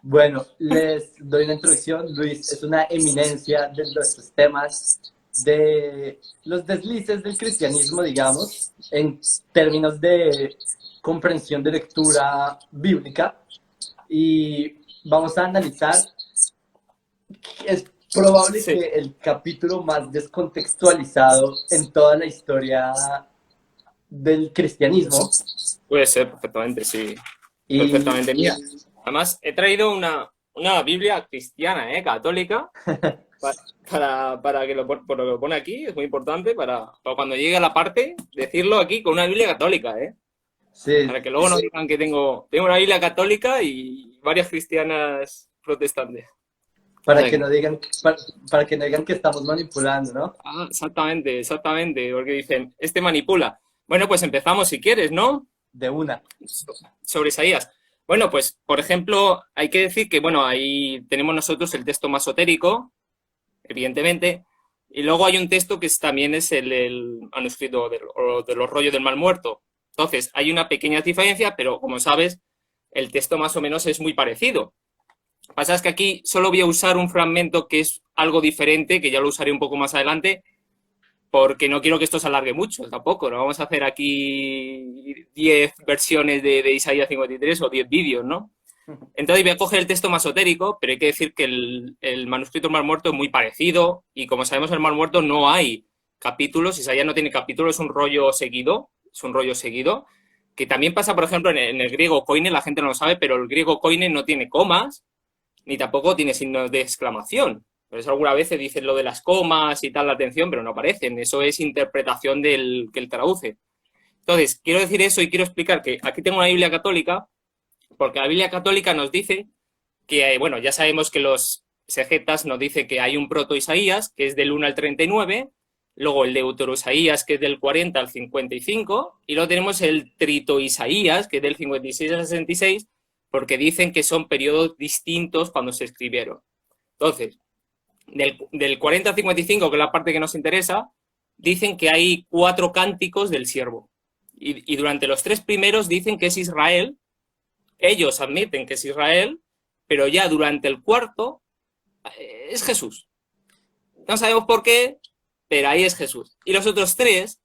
Bueno, les doy una introducción. Luis es una eminencia de estos temas, de los deslices del cristianismo, digamos, en términos de comprensión de lectura bíblica. Y vamos a analizar, es probable Sí, que el capítulo más descontextualizado en toda la historia del cristianismo. puede ser perfectamente, sí. Y, Perfectamente. Mira, además he traído una Biblia cristiana, católica, para que por lo que lo pone aquí, es muy importante para cuando llegue a la parte, decirlo aquí con una Biblia católica, ¿eh? sí, Para que luego no digan que tengo una Biblia católica y varias cristianas protestantes. para que Venga. no digan, para que no digan que estamos manipulando, ¿no? Ah, exactamente, exactamente, porque dicen, este manipula. Bueno, pues empezamos si quieres, ¿no? De una. Sobre Isaías. Bueno, pues, por ejemplo, hay que decir que, bueno, ahí tenemos nosotros el texto masotérico, evidentemente, y luego hay un texto que también es el manuscrito de los rollos del mal muerto. Entonces, hay una pequeña diferencia, pero como sabes, el texto más o menos es muy parecido. Lo que pasa es que aquí solo voy a usar un fragmento que es algo diferente, que ya lo usaré un poco más adelante, porque no quiero que esto se alargue mucho tampoco. No vamos a hacer aquí 10 versiones de Isaías 53 o 10 vídeos, ¿no? Entonces voy a coger el texto masotérico, pero hay que decir que el manuscrito del Mar Muerto es muy parecido y como sabemos en el Mar Muerto no hay capítulos, Isaías no tiene capítulos, es un rollo seguido, que también pasa, por ejemplo, en el griego koine, la gente no lo sabe, pero el griego koine no tiene comas, ni tampoco tiene signos de exclamación. Por eso algunas veces dicen lo de las comas y tal, la atención, pero no aparecen. Eso es interpretación del que él traduce. Entonces, quiero decir eso y quiero explicar que aquí tengo una Biblia católica, porque la Biblia católica nos dice que, bueno, ya sabemos que los segetas nos dice que hay un proto-Isaías, que es del 1 al 39, luego el deutero-Isaías, que es del 40 al 55, y luego tenemos el trito-Isaías, que es del 56 al 66, porque dicen que son periodos distintos cuando se escribieron. Entonces, del 40 al 55, que es la parte que nos interesa, dicen que hay 4 cánticos del siervo. Y durante los 3 primeros dicen que es Israel, ellos admiten que es Israel, pero ya durante el cuarto es Jesús. No sabemos por qué, pero ahí es Jesús. Y los otros 3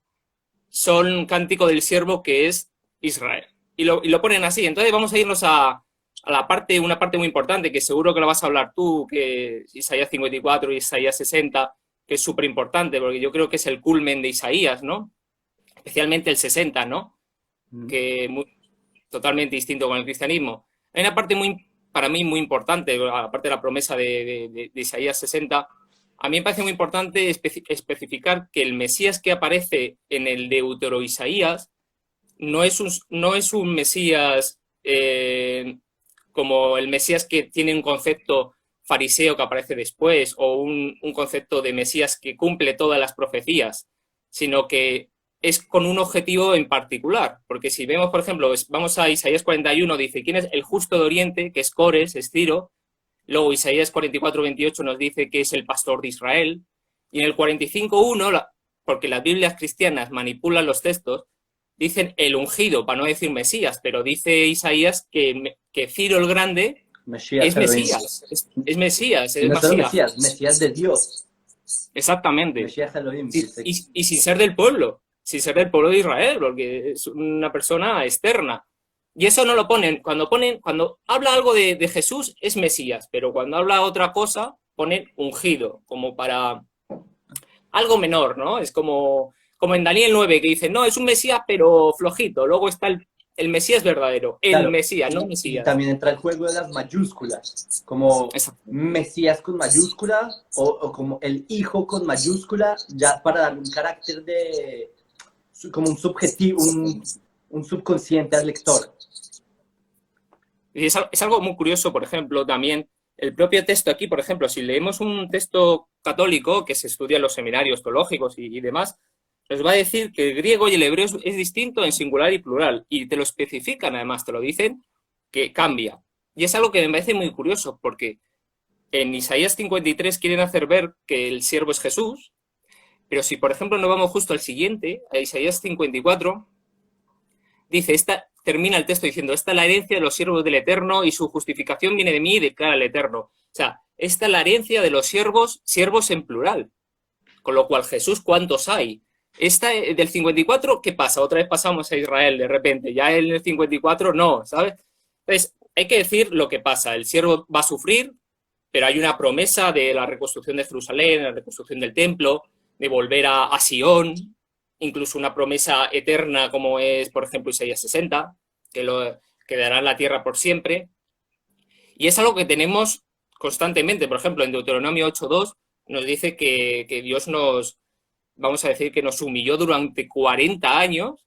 son cántico del siervo que es Israel. Y lo ponen así. Entonces vamos a irnos a la parte, una parte muy importante, que seguro que lo vas a hablar tú, que es Isaías 54 y Isaías 60, que es súper importante, porque yo creo que es el culmen de Isaías, ¿no? Especialmente el 60, ¿no? Que muy, totalmente distinto con el cristianismo. Hay una parte muy, para mí muy importante, aparte de la promesa de Isaías 60, a mí me parece muy importante especificar que el Mesías que aparece en el Deutero Isaías no es un Mesías como el Mesías que tiene un concepto fariseo que aparece después o un concepto de Mesías que cumple todas las profecías, sino que es con un objetivo en particular. Porque si vemos, por ejemplo, vamos a Isaías 41, dice, ¿quién es el justo de Oriente? Que es Cores, es Ciro. Luego Isaías 44, 28 nos dice que es el pastor de Israel. Y en el 45.1, porque las Biblias cristianas manipulan los textos, dicen el ungido, para no decir Mesías, pero dice Isaías que Ciro el Grande Mesías es Elohim. Mesías, es Mesías, Y es no solo Masías. Mesías, Mesías de Dios. Exactamente. Mesías Elohim, dice. Y sin ser del pueblo, sin ser del pueblo de Israel, porque es una persona externa. Y eso no lo cuando habla algo de Jesús es Mesías, pero cuando habla otra cosa, ponen ungido, como para algo menor, ¿no? Es como en Daniel 9 que dice, no, es un Mesías, pero flojito. Luego está el Mesías verdadero, el Claro, Mesías, no y Mesías. también entra el juego de las mayúsculas, como Exacto. Mesías con mayúscula o como el Hijo con mayúscula, ya para darle un carácter de, como un subjetivo, un subconsciente al lector. Y es algo muy curioso, por ejemplo, también el propio texto aquí, por ejemplo, si leemos un texto católico que se estudia en los seminarios teológicos y demás, nos va a decir que el griego y el hebreo es distinto en singular y plural, y te lo especifican, además, te lo dicen, que cambia. Y es algo que me parece muy curioso, porque en Isaías 53 quieren hacer ver que el siervo es Jesús, pero si, por ejemplo, nos vamos justo al siguiente, a Isaías 54, dice, termina el texto diciendo, esta es la herencia de los siervos del Eterno y su justificación viene de mí y declara el Eterno. O sea, esta es la herencia de los siervos, siervos en plural. Con lo cual, Jesús, ¿cuántos hay? Esta del 54, ¿qué pasa? Otra vez pasamos a Israel de repente. Ya en el 54 no, ¿sabes? Entonces, hay que decir lo que pasa. El siervo va a sufrir, pero hay una promesa de la reconstrucción de Jerusalén, la reconstrucción del templo, de volver a Sion, incluso una promesa eterna como es, por ejemplo, Isaías 60, que dará la tierra por siempre. Y es algo que tenemos constantemente. Por ejemplo, en Deuteronomio 8.2 nos dice que Dios nos, vamos a decir, que nos humilló durante 40 años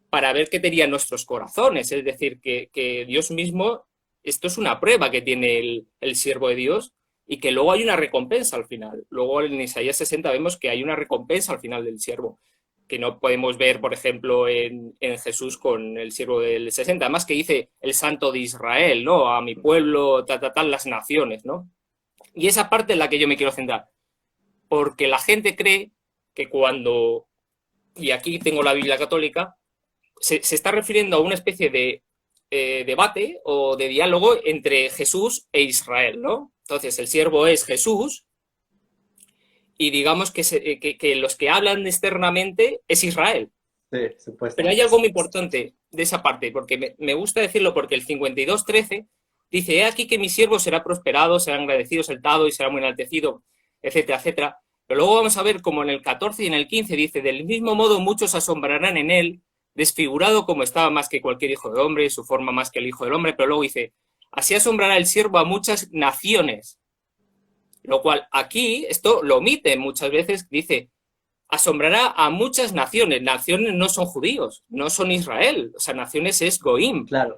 para ver qué tenían nuestros corazones. Es decir, que Dios mismo, esto es una prueba que tiene el siervo de Dios y que luego hay una recompensa al final. Luego en Isaías 60 vemos que hay una recompensa al final del siervo, que no podemos ver, por ejemplo, en Jesús con el siervo del 60. Además que dice el santo de Israel, ¿no? A mi pueblo, las naciones, ¿no? Y esa parte es la que yo me quiero centrar. Porque la gente cree que cuando, y aquí tengo la Biblia católica, se está refiriendo a una especie de debate o de diálogo entre Jesús e Israel, ¿no? Entonces, el siervo es Jesús y digamos que los que hablan externamente es Israel. Sí, Pero supuestamente. hay algo muy importante de esa parte, porque me gusta decirlo, porque el 52.13 dice, he aquí que mi siervo será prosperado, será agradecido, exaltado y será muy enaltecido, etcétera, etcétera. Pero luego vamos a ver como en el 14 y en el 15 dice, del mismo modo muchos asombrarán en él, desfigurado como estaba más que cualquier hijo de hombre, su forma más que el hijo del hombre, pero luego dice, así asombrará el siervo a muchas naciones. Lo cual aquí, esto lo omite muchas veces, dice, asombrará a muchas naciones. Naciones no son judíos, no son Israel, o sea, naciones es Goim. Claro.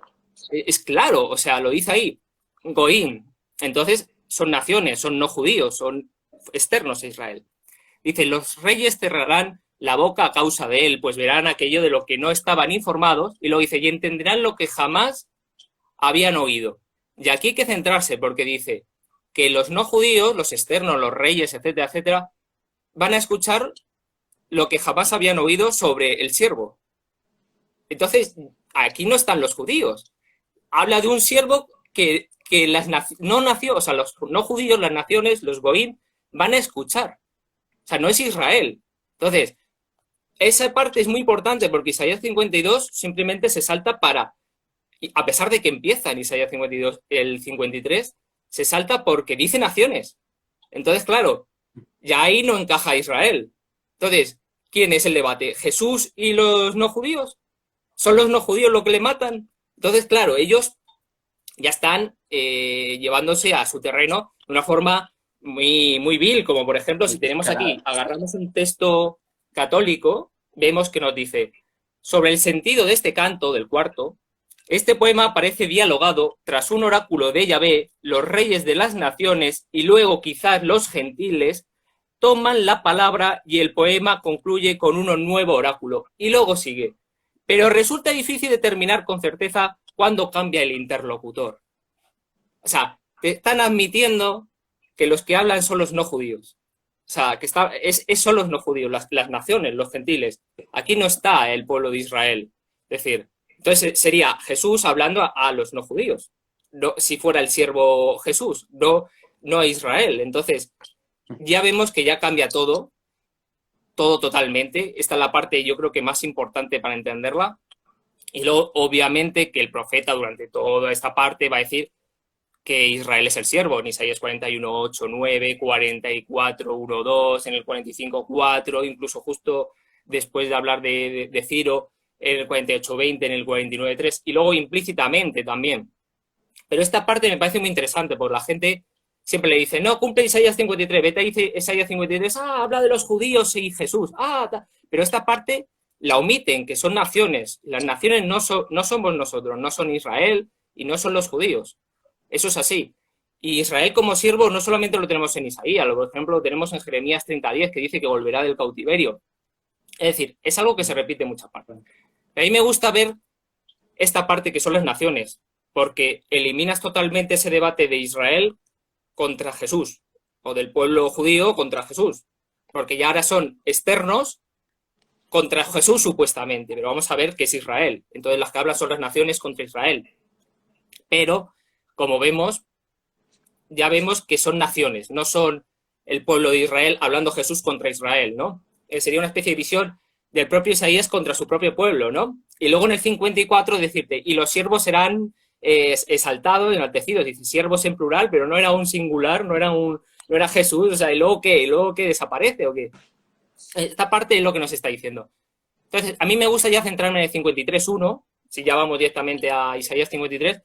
Es claro, o sea, lo dice ahí, Goim. Entonces, son naciones, son no judíos, son externos a Israel. Dice, los reyes cerrarán la boca a causa de él, pues verán aquello de lo que no estaban informados, y luego dice, y entenderán lo que jamás habían oído. Y aquí hay que centrarse, porque dice que los no judíos, los externos, los reyes, etcétera, etcétera, van a escuchar lo que jamás habían oído sobre el siervo. Entonces, aquí no están los judíos. Habla de un siervo que no nació, o sea, los no judíos, las naciones, los goín, van a escuchar. O sea, no es Israel. Entonces, esa parte es muy importante porque Isaías 52 simplemente se salta para, a pesar de que empieza en Isaías 52, el 53, se salta porque dice naciones. Entonces, claro, ya ahí no encaja Israel. Entonces, ¿quién es el debate? ¿Jesús y los no judíos? ¿Son los no judíos los que le matan? Entonces, claro, ellos ya están llevándose a su terreno de una forma muy, muy vil, como por ejemplo, si tenemos aquí, agarramos un texto católico, vemos que nos dice, sobre el sentido de este canto, del cuarto, este poema parece dialogado tras un oráculo de Yahvé, los reyes de las naciones y luego quizás los gentiles toman la palabra y el poema concluye con un nuevo oráculo. Y luego sigue. Pero resulta difícil determinar con certeza cuándo cambia el interlocutor. O sea, te están admitiendo que los que hablan son los no judíos. O sea, que son los no judíos, las naciones, los gentiles. Aquí no está el pueblo de Israel. Es decir, entonces sería Jesús hablando a los no judíos. No, si fuera el siervo Jesús, no a Israel. Entonces, ya vemos que ya cambia todo totalmente. Esta es la parte, yo creo que más importante para entenderla. Y luego, obviamente, que el profeta durante toda esta parte va a decir que Israel es el siervo, en Isaías 41, 8, 9, 44, 1, 2, en el 45, 4, incluso justo después de hablar de Ciro, en el 48, 20, en el 49, 3, y luego implícitamente también. Pero esta parte me parece muy interesante, porque la gente siempre le dice, no, cumple Isaías 53, vete a Isaías 53, habla de los judíos y Jesús, pero esta parte la omiten, que son naciones. Las naciones no somos nosotros, no son Israel y no son los judíos. Eso es así. Y Israel como siervo no solamente lo tenemos en Isaías, por ejemplo, lo tenemos en Jeremías 30:10, que dice que volverá del cautiverio. Es decir, es algo que se repite en muchas partes. A mí me gusta ver esta parte que son las naciones, porque eliminas totalmente ese debate de Israel contra Jesús, o del pueblo judío contra Jesús, porque ya ahora son externos contra Jesús supuestamente, pero vamos a ver que es Israel. Entonces las que hablan son las naciones contra Israel. Pero, como vemos, ya vemos que son naciones, no son el pueblo de Israel hablando Jesús contra Israel, ¿no? Sería una especie de visión del propio Isaías contra su propio pueblo, ¿no? Y luego en el 54 decirte, y los siervos serán exaltados, enaltecidos, dice siervos en plural, pero no era un singular, no era Jesús, o sea, ¿y luego qué? ¿Y luego qué desaparece o qué? Esta parte es lo que nos está diciendo. Entonces, a mí me gusta ya centrarme en el 53.1, si ya vamos directamente a Isaías 53,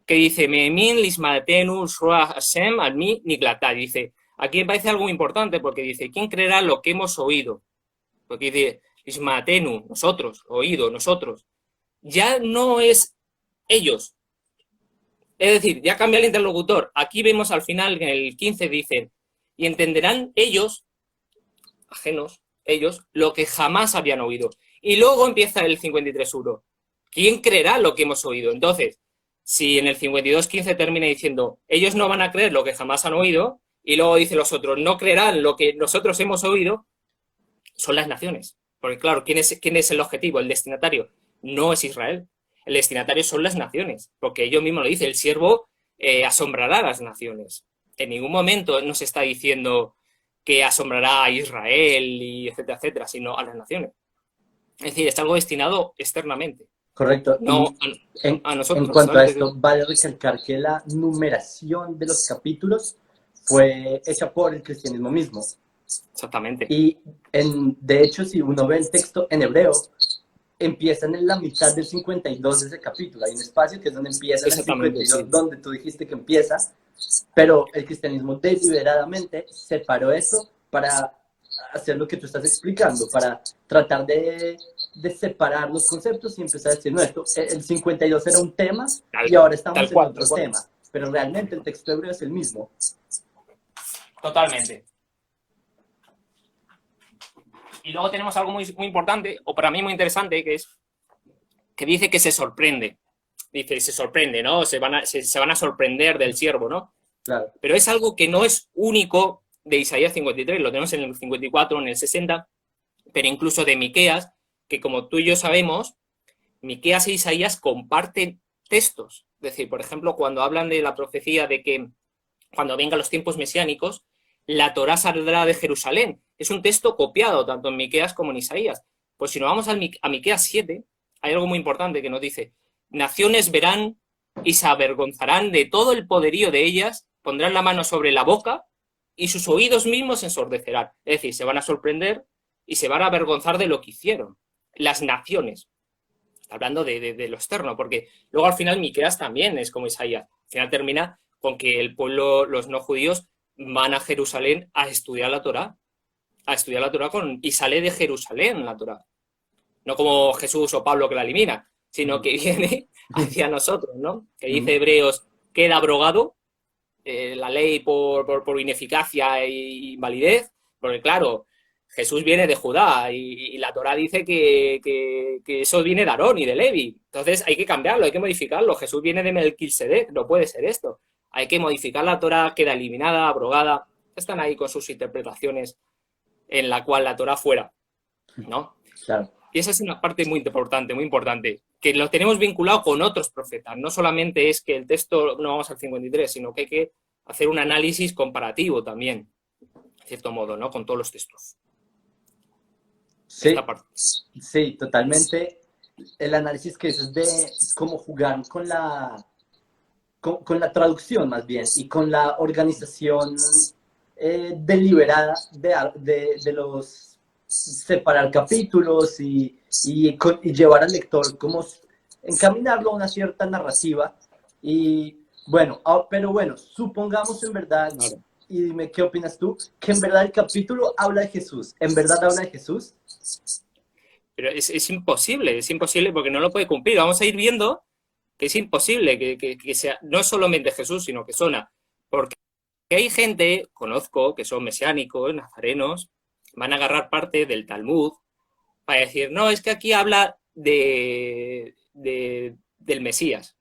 que dice, Memin lismatenu shroa Hashem almi niglatá. Dice, aquí me parece algo muy importante porque dice, ¿quién creerá lo que hemos oído? Porque dice, lismatenu, nosotros, oído, nosotros. Ya no es ellos. Es decir, ya cambia el interlocutor. Aquí vemos al final, en el 15 dicen, y entenderán ellos, ajenos, ellos, lo que jamás habían oído. Y luego empieza el 53.1. ¿Quién creerá lo que hemos oído? Entonces, si en el 52.15 termina diciendo, ellos no van a creer lo que jamás han oído, y luego dice los otros, no creerán lo que nosotros hemos oído, son las naciones. Porque claro, ¿quién es el objetivo, el destinatario? No es Israel. El destinatario son las naciones, porque ellos mismos lo dicen, el siervo asombrará a las naciones. En ningún momento nos está diciendo que asombrará a Israel, y etcétera, etcétera, sino a las naciones. Es decir, es algo destinado externamente. Correcto. No Y en, a en nosotros, cuanto a ¿sabes? esto, vale recalcar que la numeración de los capítulos fue hecha por el cristianismo mismo. Exactamente. Y de hecho, si uno ve el texto en hebreo, empiezan en la mitad del 52 de ese capítulo. Hay un espacio que es donde empieza el 52, Sí. donde tú dijiste que empieza, pero el cristianismo deliberadamente separó eso para hacer lo que tú estás explicando, para tratar de separar los conceptos y empezar a decir, no, el 52 era un tema y ahora estamos en otro tema, pero realmente el texto hebreo es el mismo. Totalmente. Y luego tenemos algo muy, muy importante, o para mí muy interesante, que es que dice que se sorprende. Dice, se sorprende, ¿no? Se van a sorprender del siervo, ¿no? Claro. Pero es algo que no es único de Isaías 53, lo tenemos en el 54, en el 60, pero incluso de Miqueas, que como tú y yo sabemos, Miqueas e Isaías comparten textos. Es decir, por ejemplo, cuando hablan de la profecía de que cuando vengan los tiempos mesiánicos, la Torá saldrá de Jerusalén. Es un texto copiado tanto en Miqueas como en Isaías. Pues si nos vamos a Miqueas 7, hay algo muy importante que nos dice, naciones verán y se avergonzarán de todo el poderío de ellas, pondrán la mano sobre la boca y sus oídos mismos se ensordecerán. Es decir, se van a sorprender y se van a avergonzar de lo que hicieron. Las naciones. Hablando de lo externo, porque luego al final Miqueas también es como Isaías. Al final termina con que el pueblo, los no judíos, van a Jerusalén a estudiar la Torá. Y sale de Jerusalén la Torá. No como Jesús o Pablo que la elimina, sino que viene hacia nosotros, ¿no? Que dice Hebreos, queda abrogado la ley por ineficacia e invalidez, porque claro, Jesús viene de Judá y la Torá dice que eso viene de Aarón y de Levi. Entonces hay que cambiarlo, hay que modificarlo. Jesús viene de Melquisedec, no puede ser esto. Hay que modificar la Torá, queda eliminada, abrogada. Están ahí con sus interpretaciones en la cual la Torá fuera, ¿no? Claro. Y esa es una parte muy importante, que lo tenemos vinculado con otros profetas. No solamente es que el texto, no vamos al 53, sino que hay que hacer un análisis comparativo también, de cierto modo, ¿no? Con todos los textos. Sí, sí, totalmente. El análisis que es de cómo jugar con la traducción más bien y con la organización deliberada de los separar capítulos y llevar al lector como encaminarlo a una cierta narrativa y bueno, pero bueno, supongamos en verdad, y dime qué opinas tú, que en verdad el capítulo habla de Jesús, ¿en verdad habla de Jesús? Pero es imposible porque no lo puede cumplir. Vamos a ir viendo que es imposible que sea no solamente Jesús, sino que Sona. Porque hay gente, conozco, que son mesiánicos, nazarenos, van a agarrar parte del Talmud para decir, no, es que aquí habla del Mesías.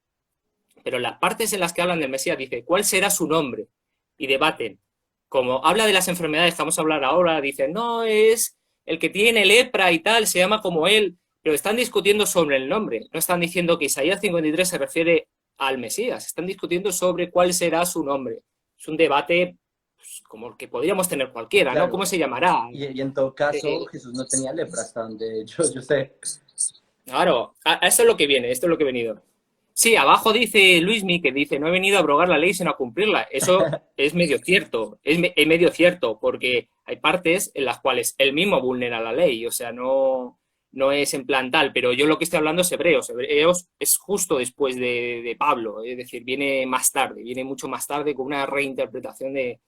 Pero las partes en las que hablan del Mesías dice, ¿cuál será su nombre? Y debaten. Como habla de las enfermedades que vamos a hablar ahora, dicen, no, es el que tiene lepra y tal se llama como él, pero están discutiendo sobre el nombre, no están diciendo que Isaías 53 se refiere al Mesías, están discutiendo sobre cuál será su nombre. Es un debate pues, como el que podríamos tener cualquiera, ¿no? ¿Cómo Claro, se llamará? y en todo caso Eh, Jesús no tenía lepra hasta donde yo sé. claro, a eso es lo que viene, esto es lo que he venido. Sí, abajo dice Luismi que dice, no he venido a abrogar la ley sino a cumplirla. Eso es medio cierto, es medio cierto, porque hay partes en las cuales él mismo vulnera la ley, o sea, no es en plan tal, pero yo lo que estoy hablando es Hebreos. Hebreos es justo después de Pablo, es decir, viene más tarde, viene mucho más tarde con una reinterpretación de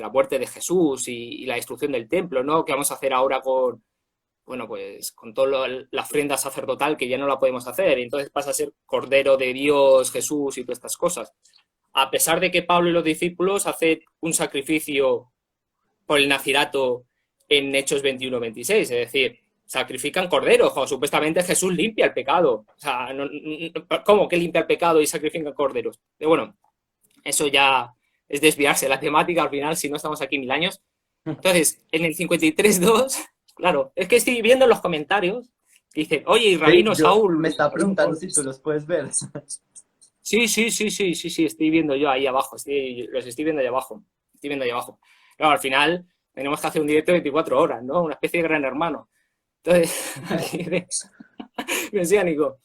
la muerte de Jesús y la destrucción del templo, ¿no? ¿Qué vamos a hacer ahora con, bueno, pues con toda la ofrenda sacerdotal que ya no la podemos hacer? Entonces pasa a ser Cordero de Dios, Jesús y todas estas cosas. A pesar de que Pablo y los discípulos hacen un sacrificio por el nacirato en Hechos 21-26, es decir, sacrifican corderos, cuando supuestamente Jesús limpia el pecado. O sea, ¿cómo que limpia el pecado y sacrifican corderos? Pero bueno, eso ya es desviarse de la temática al final, si no estamos aquí 1000 años. Entonces, en el 53.2, claro, es que estoy viendo en los comentarios, dicen, oye, y Sí, Rabino yo me Saúl, estaba preguntando si tú los puedes ver. sí, estoy viendo yo ahí abajo, los estoy viendo ahí abajo, estoy viendo ahí abajo. Claro, al final tenemos que hacer un directo de 24 horas, ¿no? Una especie de gran hermano. Entonces, aquí mesiánico.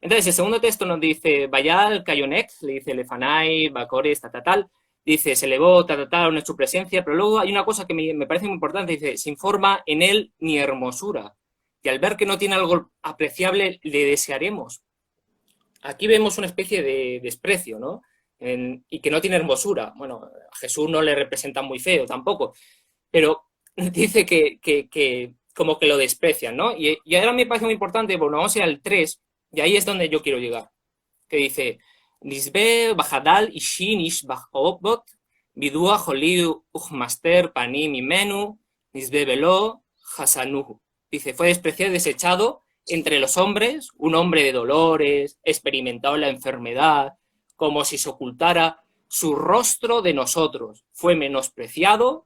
Entonces, el segundo texto nos dice, Bayal, Cayonek, le dice Lefanai, Bacores, tal, dice, se elevó, una su presencia, pero luego hay una cosa que me parece muy importante, dice, sin forma en él ni hermosura, y al ver que no tiene algo apreciable, le desearemos. Aquí vemos una especie de desprecio, ¿no? Y que no tiene hermosura. Bueno, a Jesús no le representa muy feo tampoco, pero dice que como que lo desprecian, ¿no? Y ahora me parece muy importante, bueno, vamos a ir al 3, y ahí es donde yo quiero llegar, que dice, Nisbe bajadal ishin ish bajobot, bidua joliu uchmaster panim imenu, nisbe velo hasanuhu. Dice, fue despreciado y desechado entre los hombres, un hombre de dolores, experimentado la enfermedad, como si se ocultara su rostro de nosotros. Fue menospreciado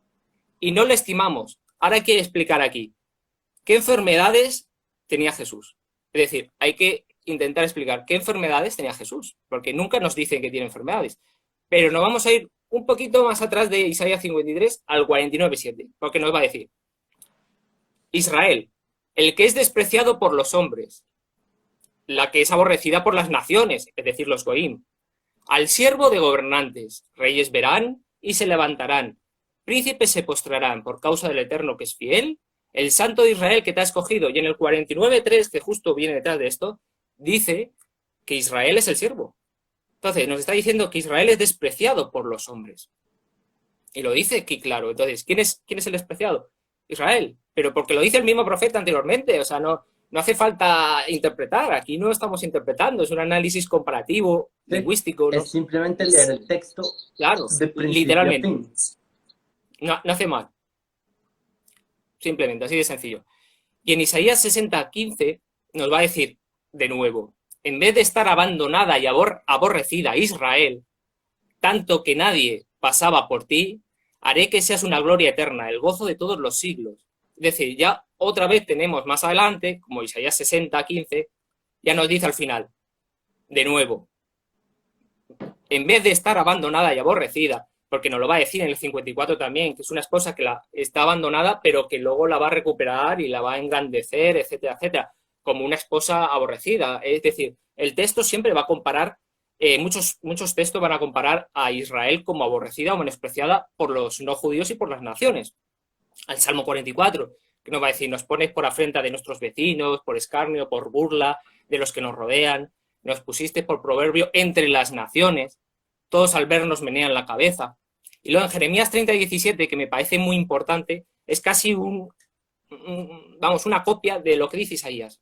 y no le estimamos. Ahora hay que explicar aquí, ¿qué enfermedades tenía Jesús? Es decir, hay que intentar explicar qué enfermedades tenía Jesús, porque nunca nos dicen que tiene enfermedades. Pero nos vamos a ir un poquito más atrás de Isaías 53 al 49:7, porque nos va a decir, Israel, el que es despreciado por los hombres, la que es aborrecida por las naciones, es decir, los goim, al siervo de gobernantes, reyes verán y se levantarán, príncipes se postrarán por causa del Eterno que es fiel, el Santo de Israel que te ha escogido. Y en el 49:3, que justo viene detrás de esto, dice que Israel es el siervo. Entonces, nos está diciendo que Israel es despreciado por los hombres. Y lo dice aquí claro. Entonces, ¿quién es el despreciado? Israel. Pero porque lo dice el mismo profeta anteriormente. O sea, no hace falta interpretar. Aquí no estamos interpretando. Es un análisis comparativo, Sí, lingüístico, ¿no? es simplemente leer el texto Claro, de principio a literalmente. fin. No hace mal. Simplemente, así de sencillo. Y en Isaías 60:15 nos va a decir de nuevo, en vez de estar abandonada y aborrecida Israel, tanto que nadie pasaba por ti, haré que seas una gloria eterna, el gozo de todos los siglos. Es decir, ya otra vez tenemos más adelante, como Isaías 60:15, ya nos dice al final, de nuevo, en vez de estar abandonada y aborrecida, porque nos lo va a decir en el 54 también, que es una esposa que está abandonada, pero que luego la va a recuperar y la va a engrandecer, etcétera, etcétera, como una esposa aborrecida. Es decir, el texto siempre va a comparar, muchos textos van a comparar a Israel como aborrecida o menospreciada por los no judíos y por las naciones. Al Salmo 44, que nos va a decir, nos pones por afrenta de nuestros vecinos, por escarnio, por burla de los que nos rodean, nos pusiste por proverbio entre las naciones, todos al vernos menean la cabeza. Y luego en Jeremías 30:17, que me parece muy importante, es casi una copia de lo que dice Isaías.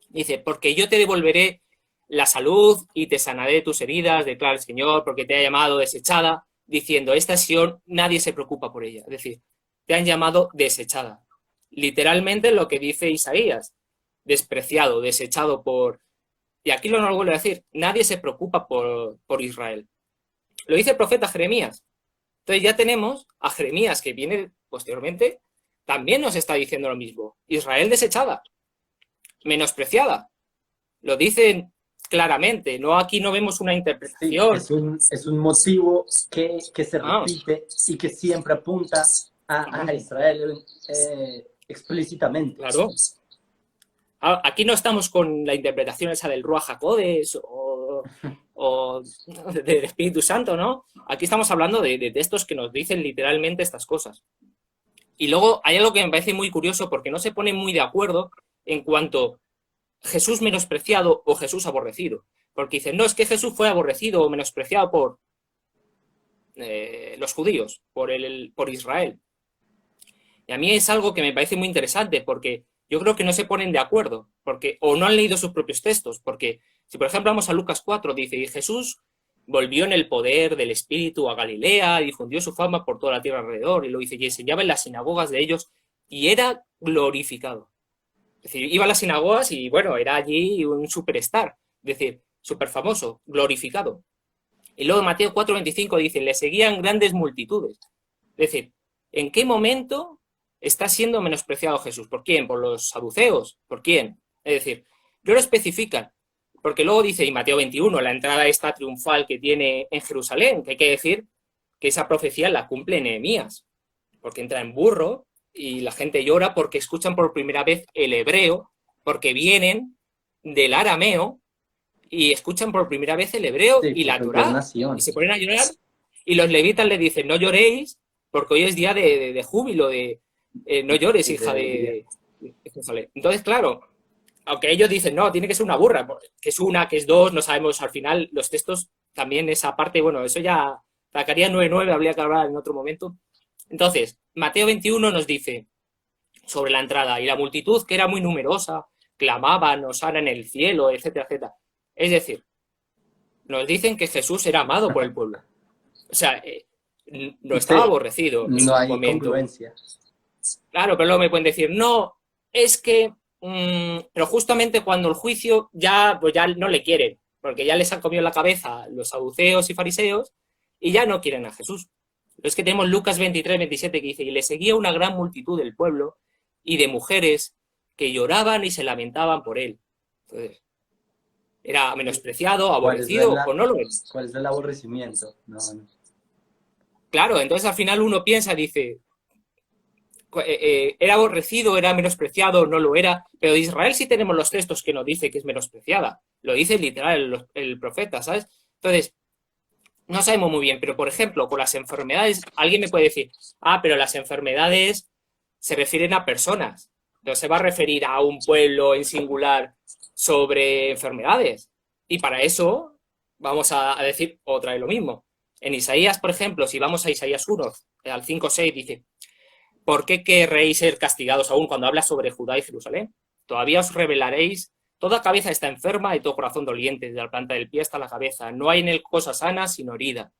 Dice, porque yo te devolveré la salud y te sanaré de tus heridas, declara el Señor, porque te ha llamado desechada, diciendo, esta Sión nadie se preocupa por ella. Es decir, te han llamado desechada. Literalmente lo que dice Isaías, despreciado, desechado por... Y aquí lo vuelvo a decir, nadie se preocupa por Israel. Lo dice el profeta Jeremías. Entonces ya tenemos a Jeremías, que viene posteriormente, también nos está diciendo lo mismo. Israel desechada, menospreciada. Lo dicen claramente, no, aquí no vemos una Sí, interpretación. es un motivo que se Ah, repite y que siempre apunta a Israel explícitamente. claro. Aquí no estamos con la interpretación esa del Ruach HaKodesh o del Espíritu Santo, ¿no? Aquí estamos hablando de textos que nos dicen literalmente estas cosas. Y luego hay algo que me parece muy curioso porque no se ponen muy de acuerdo en cuanto Jesús menospreciado o Jesús aborrecido. Porque dicen, no, es que Jesús fue aborrecido o menospreciado por los judíos, por Israel. Y a mí es algo que me parece muy interesante porque yo creo que no se ponen de acuerdo, porque o no han leído sus propios textos, porque si por ejemplo vamos a Lucas 4, dice, y Jesús volvió en el poder del Espíritu a Galilea y difundió su fama por toda la tierra alrededor, y lo dice, y enseñaba en las sinagogas de ellos, y era glorificado. Es decir, iba a las sinagogas y bueno, era allí un superstar, es decir, súper famoso, glorificado. Y luego en Mateo 4:25 dice, le seguían grandes multitudes. Es decir, ¿en qué momento está siendo menospreciado Jesús? ¿Por quién? ¿Por los saduceos? ¿Por quién? Es decir, no lo especifican, porque luego dice, y Mateo 21, la entrada esta triunfal que tiene en Jerusalén, que hay que decir que esa profecía la cumple Nehemías, porque entra en burro y la gente llora porque escuchan por primera vez el hebreo, porque vienen del arameo y escuchan por primera vez el hebreo Sí, y por la cualquier Torá, y nación. se ponen a llorar, y los levitas le dicen, no lloréis, porque hoy es día de júbilo, no llores, Sí, de hija alegría. de Jerusalén. Entonces, claro, aunque ellos dicen, no, tiene que ser una burra, que es una, que es dos, no sabemos al final, los textos también esa parte, bueno, eso ya sacaría 9:9, habría que hablar en otro momento. Entonces, Mateo 21 nos dice sobre la entrada, y la multitud, que era muy numerosa, clamaban, Hosana en el cielo, etcétera, etcétera. Es decir, nos dicen que Jesús era amado por el pueblo. O sea, no estaba Sí, aborrecido en no ningún hay momento. congruencia. Claro, pero luego me pueden decir, no, es que, pero justamente cuando el juicio ya, pues ya no le quieren, porque ya les han comido la cabeza los saduceos y fariseos y ya no quieren a Jesús. Pero es que tenemos Lucas 23:27 que dice, y le seguía una gran multitud del pueblo y de mujeres que lloraban y se lamentaban por él. Entonces, ¿era menospreciado, ¿Cuál es aborrecido o no lo es? cuál es el aborrecimiento? No, no. Claro, entonces al final uno piensa, dice, era aborrecido, era menospreciado, no lo era, pero de Israel sí tenemos los textos que nos dice que es menospreciada, lo dice literal el profeta, ¿sabes? Entonces, no sabemos muy bien, pero por ejemplo, con las enfermedades, alguien me puede decir, pero las enfermedades se refieren a personas, no se va a referir a un pueblo en singular sobre enfermedades. Y para eso vamos a decir otra vez lo mismo. En Isaías, por ejemplo, si vamos a Isaías 1, al 5:6, dice, ¿por qué querréis ser castigados aún cuando habla sobre Judá y Jerusalén? Todavía os revelaréis, toda cabeza está enferma y todo corazón doliente, desde la planta del pie hasta la cabeza. No hay en él cosa sana, sino herida.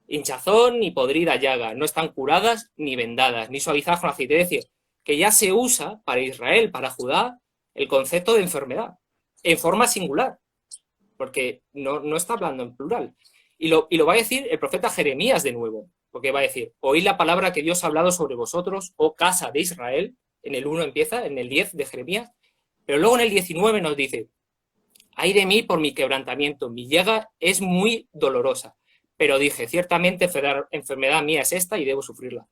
Hinchazón ni podrida llaga, no están curadas ni vendadas, ni suavizadas con aceite. Es decir, que ya se usa para Israel, para Judá, el concepto de enfermedad, en forma singular, porque no está hablando en plural. Y lo va a decir el profeta Jeremías de nuevo, porque va a decir, oíd la palabra que Dios ha hablado sobre vosotros, oh casa de Israel, en el 1 empieza, en el 10 de Jeremías, pero luego en el 19 nos dice, ay de mí por mi quebrantamiento, mi llaga es muy dolorosa, pero dije, ciertamente enfermedad mía es esta y debo sufrirla.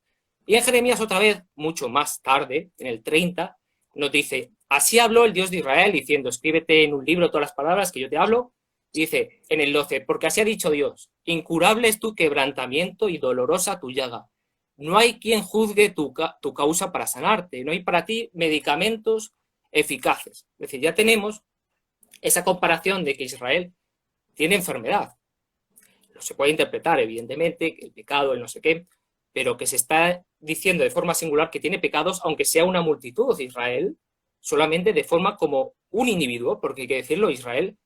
Y en Jeremías otra vez, mucho más tarde, en el 30, nos dice, así habló el Dios de Israel diciendo, escríbete en un libro todas las palabras que yo te hablo. Dice en el 12, porque así ha dicho Dios, incurable es tu quebrantamiento y dolorosa tu llaga. No hay quien juzgue tu causa para sanarte, no hay para ti medicamentos eficaces. Es decir, ya tenemos esa comparación de que Israel tiene enfermedad. No se puede interpretar, evidentemente, que el pecado, el no sé qué, pero que se está diciendo de forma singular que tiene pecados, aunque sea una multitud de Israel, solamente de forma como un individuo, porque hay que decirlo, Israel,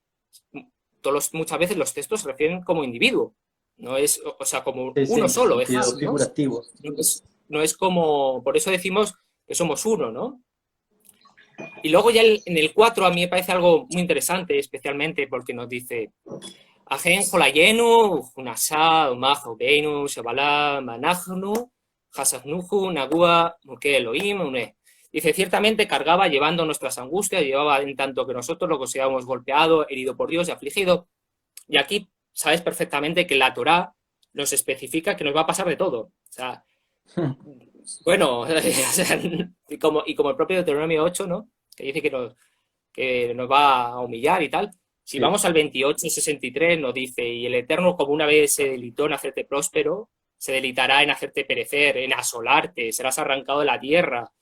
muchas veces los textos se refieren como individuo, no es, o sea, como Sí, sí, uno en solo, sentido ¿no? figurativo. No es como, por eso decimos que somos uno, ¿no? Y luego ya en el 4 a mí me parece algo muy interesante, especialmente porque nos dice, Ajen Jolayenu, Junasá, Umajo, Beinu, Shabala, Manajnu, Hasasnuhu, Nagua, Muke Elohim, Une. Dice, ciertamente cargaba llevando nuestras angustias, llevaba en tanto que nosotros lo considerábamos golpeado, herido por Dios y afligido. Y aquí sabes perfectamente que la Torá nos especifica que nos va a pasar de todo. O sea, bueno, o sea, y como el propio Deuteronomio 8, ¿no? Que dice que nos va a humillar y tal. Si Sí. vamos al 28:63, nos dice, y el Eterno como una vez se deleitó en hacerte próspero, se deleitará en hacerte perecer, en asolarte, serás arrancado de la tierra.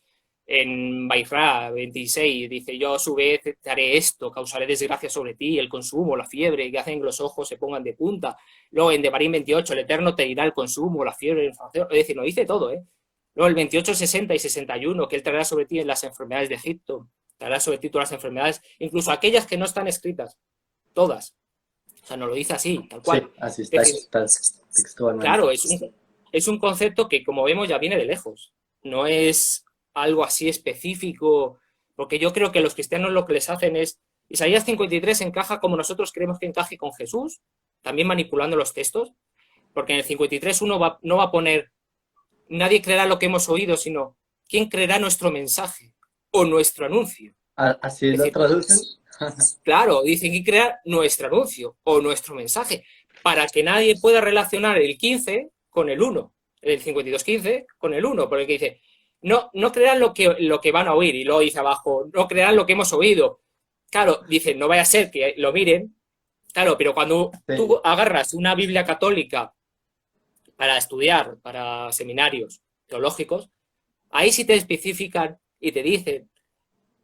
En Bairra 26 dice, yo a su vez te haré esto, causaré desgracia sobre ti, el consumo, la fiebre, que hacen que los ojos se pongan de punta. Luego en Devarim 28, el Eterno te dirá el consumo, la fiebre, es decir, lo dice todo, ¿eh? Luego el 28, 60 y 61, que él traerá sobre ti en las enfermedades de Egipto, traerá sobre ti todas las enfermedades, incluso aquellas que no están escritas, todas. O sea, nos lo dice así, tal cual. Sí, así está, Decir, está textualmente. claro, es un concepto que, como vemos, ya viene de lejos. No es algo así específico, porque yo creo que los cristianos lo que les hacen es, Isaías 53 encaja como nosotros creemos que encaje con Jesús, también manipulando los textos, porque en el 53 uno no va a poner, nadie creerá lo que hemos oído, sino, ¿quién creerá nuestro mensaje o nuestro anuncio? Así Es lo decir, traducen. claro, dicen que crear nuestro anuncio o nuestro mensaje, para que nadie pueda relacionar el 15 con el 1, el 52:15 con el 1, porque dice, no crean lo que van a oír, y luego dice abajo, no crean lo que hemos oído. Claro, dice, no vaya a ser que lo miren, claro, pero cuando Sí. tú agarras una Biblia católica para estudiar, para seminarios teológicos, ahí sí te especifican y te dicen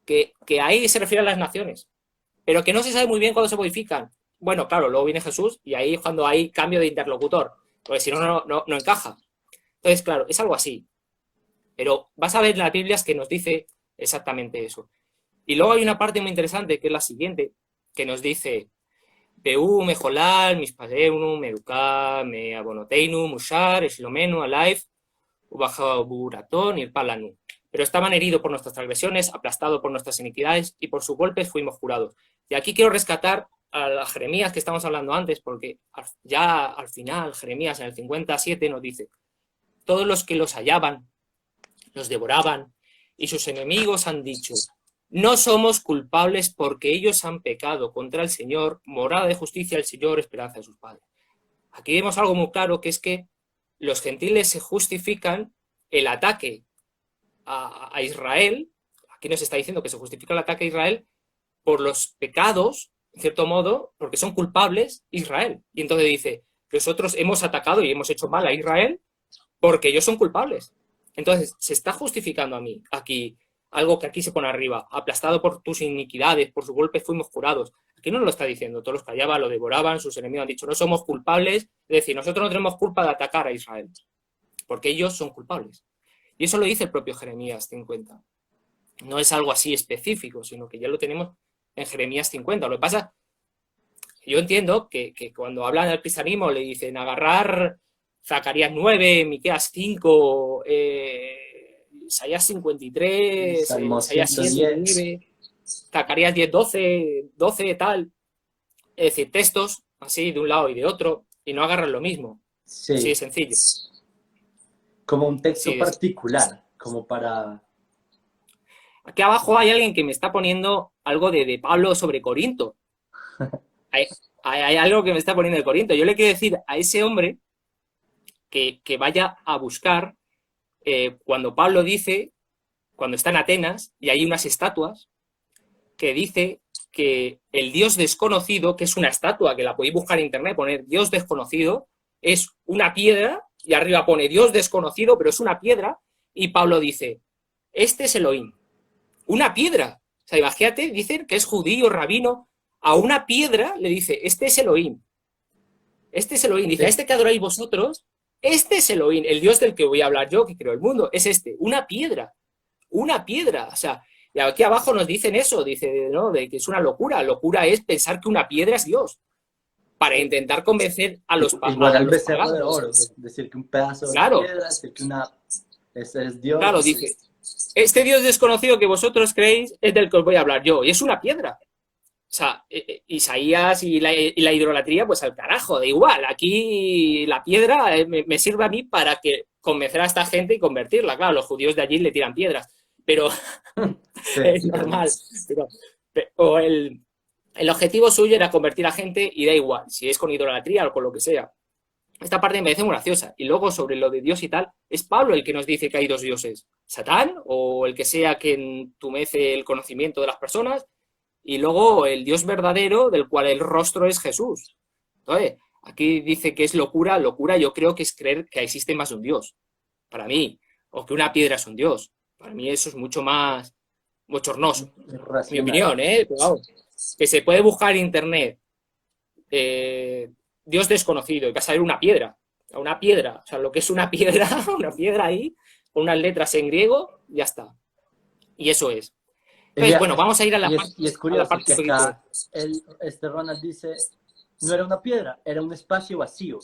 que ahí se refiere a las naciones, pero que no se sabe muy bien cuándo se modifican. Bueno, claro, luego viene Jesús y ahí es cuando hay cambio de interlocutor, porque si no, no encaja. Entonces, claro, es algo así. Pero vas a ver en las Biblias que nos dice exactamente eso. Y luego hay una parte muy interesante, que es la siguiente, que nos dice, Peu, Mejolal, Mispadeunu, Meruká, Me Abonoteinu, Mushar, Eslomenu, Alaif, Ubajaburatón y el Palanu. Pero estaban heridos por nuestras transgresiones, aplastados por nuestras iniquidades, y por sus golpes fuimos curados. Y aquí quiero rescatar a Jeremías que estamos hablando antes, porque ya al final, Jeremías en el 57 nos dice, todos los que los hallaban, los devoraban, y sus enemigos han dicho, no somos culpables porque ellos han pecado contra el Señor, morada de justicia el Señor, esperanza de sus padres. Aquí vemos algo muy claro, que es que los gentiles se justifican el ataque a Israel, aquí nos está diciendo que se justifica el ataque a Israel por los pecados, en cierto modo, porque son culpables Israel. Y entonces dice, nosotros hemos atacado y hemos hecho mal a Israel porque ellos son culpables. Entonces, se está justificando a mí aquí algo que aquí se pone arriba, aplastado por tus iniquidades, por sus golpes fuimos curados. Aquí no lo está diciendo, todos los callaban, lo devoraban, sus enemigos han dicho, no somos culpables, es decir, nosotros no tenemos culpa de atacar a Israel, porque ellos son culpables. Y eso lo dice el propio Jeremías 50. No es algo así específico, sino que ya lo tenemos en Jeremías 50. Lo que pasa, yo entiendo que cuando hablan del cristianismo le dicen agarrar Zacarías 9, Miqueas 5, Isaías 53, Salmo Isaías 110. 109, Zacarías 10, 12, tal. Es decir, textos así de un lado y de otro, y no agarran lo mismo. Sí. Así de sencillo. Como un texto Sí, particular, como para... Aquí abajo hay alguien que me está poniendo algo de Pablo sobre Corinto. Hay algo que me está poniendo de Corinto. Yo le quiero decir a ese hombre que vaya a buscar cuando Pablo dice, cuando está en Atenas y hay unas estatuas, que dice que el Dios desconocido, que es una estatua que la podéis buscar en internet, poner Dios desconocido, es una piedra y arriba pone Dios desconocido, pero es una piedra, y Pablo dice, este es Elohim. Una piedra. O sea, imagínate, dicen que es judío, rabino, a una piedra le dice, este es Elohim. Este es Elohim. Dice, Sí. este que adoráis vosotros, este es Elohim, el Dios del que voy a hablar yo, que creó el mundo, es este, una piedra. Una piedra. O sea, y aquí abajo nos dicen eso, dice, ¿no? De que es una locura. Locura es pensar que una piedra es Dios. Para intentar convencer a los Igual al paganos. becerro de oro, decir que un pedazo Claro. de piedra, decir que ese es Dios. Claro, dice, este Dios desconocido que vosotros creéis es del que os voy a hablar yo, y es una piedra. sea, Isaías y la idolatría, pues al carajo, da igual. Aquí la piedra me sirve a mí para que convencer a esta gente y convertirla. Claro, los judíos de allí le tiran piedras, pero Sí. es normal. Pero, o el objetivo suyo era convertir a gente y da igual, si es con idolatría o con lo que sea. Esta parte me parece muy graciosa. Y luego, sobre lo de Dios y tal, es Pablo el que nos dice que hay dos dioses. Satán, o el que sea que entumece el conocimiento de las personas, y luego el Dios verdadero, del cual el rostro es Jesús. Entonces, aquí dice que es locura. Locura yo creo que es creer que existe más de un Dios, para mí, o que una piedra es un Dios. Para mí eso es mucho más bochornoso. Mi Racional. opinión, ¿eh? Pero vamos, que se puede buscar en internet eh, Dios desconocido y vas a ver una piedra, o sea, lo que es una piedra, una piedra ahí, con unas letras en griego, ya está. Y eso es. Y, Entonces, mira, bueno, vamos a ir y es a la curioso parte que un poquito. acá este Ronald dice, no era una piedra, era un espacio vacío.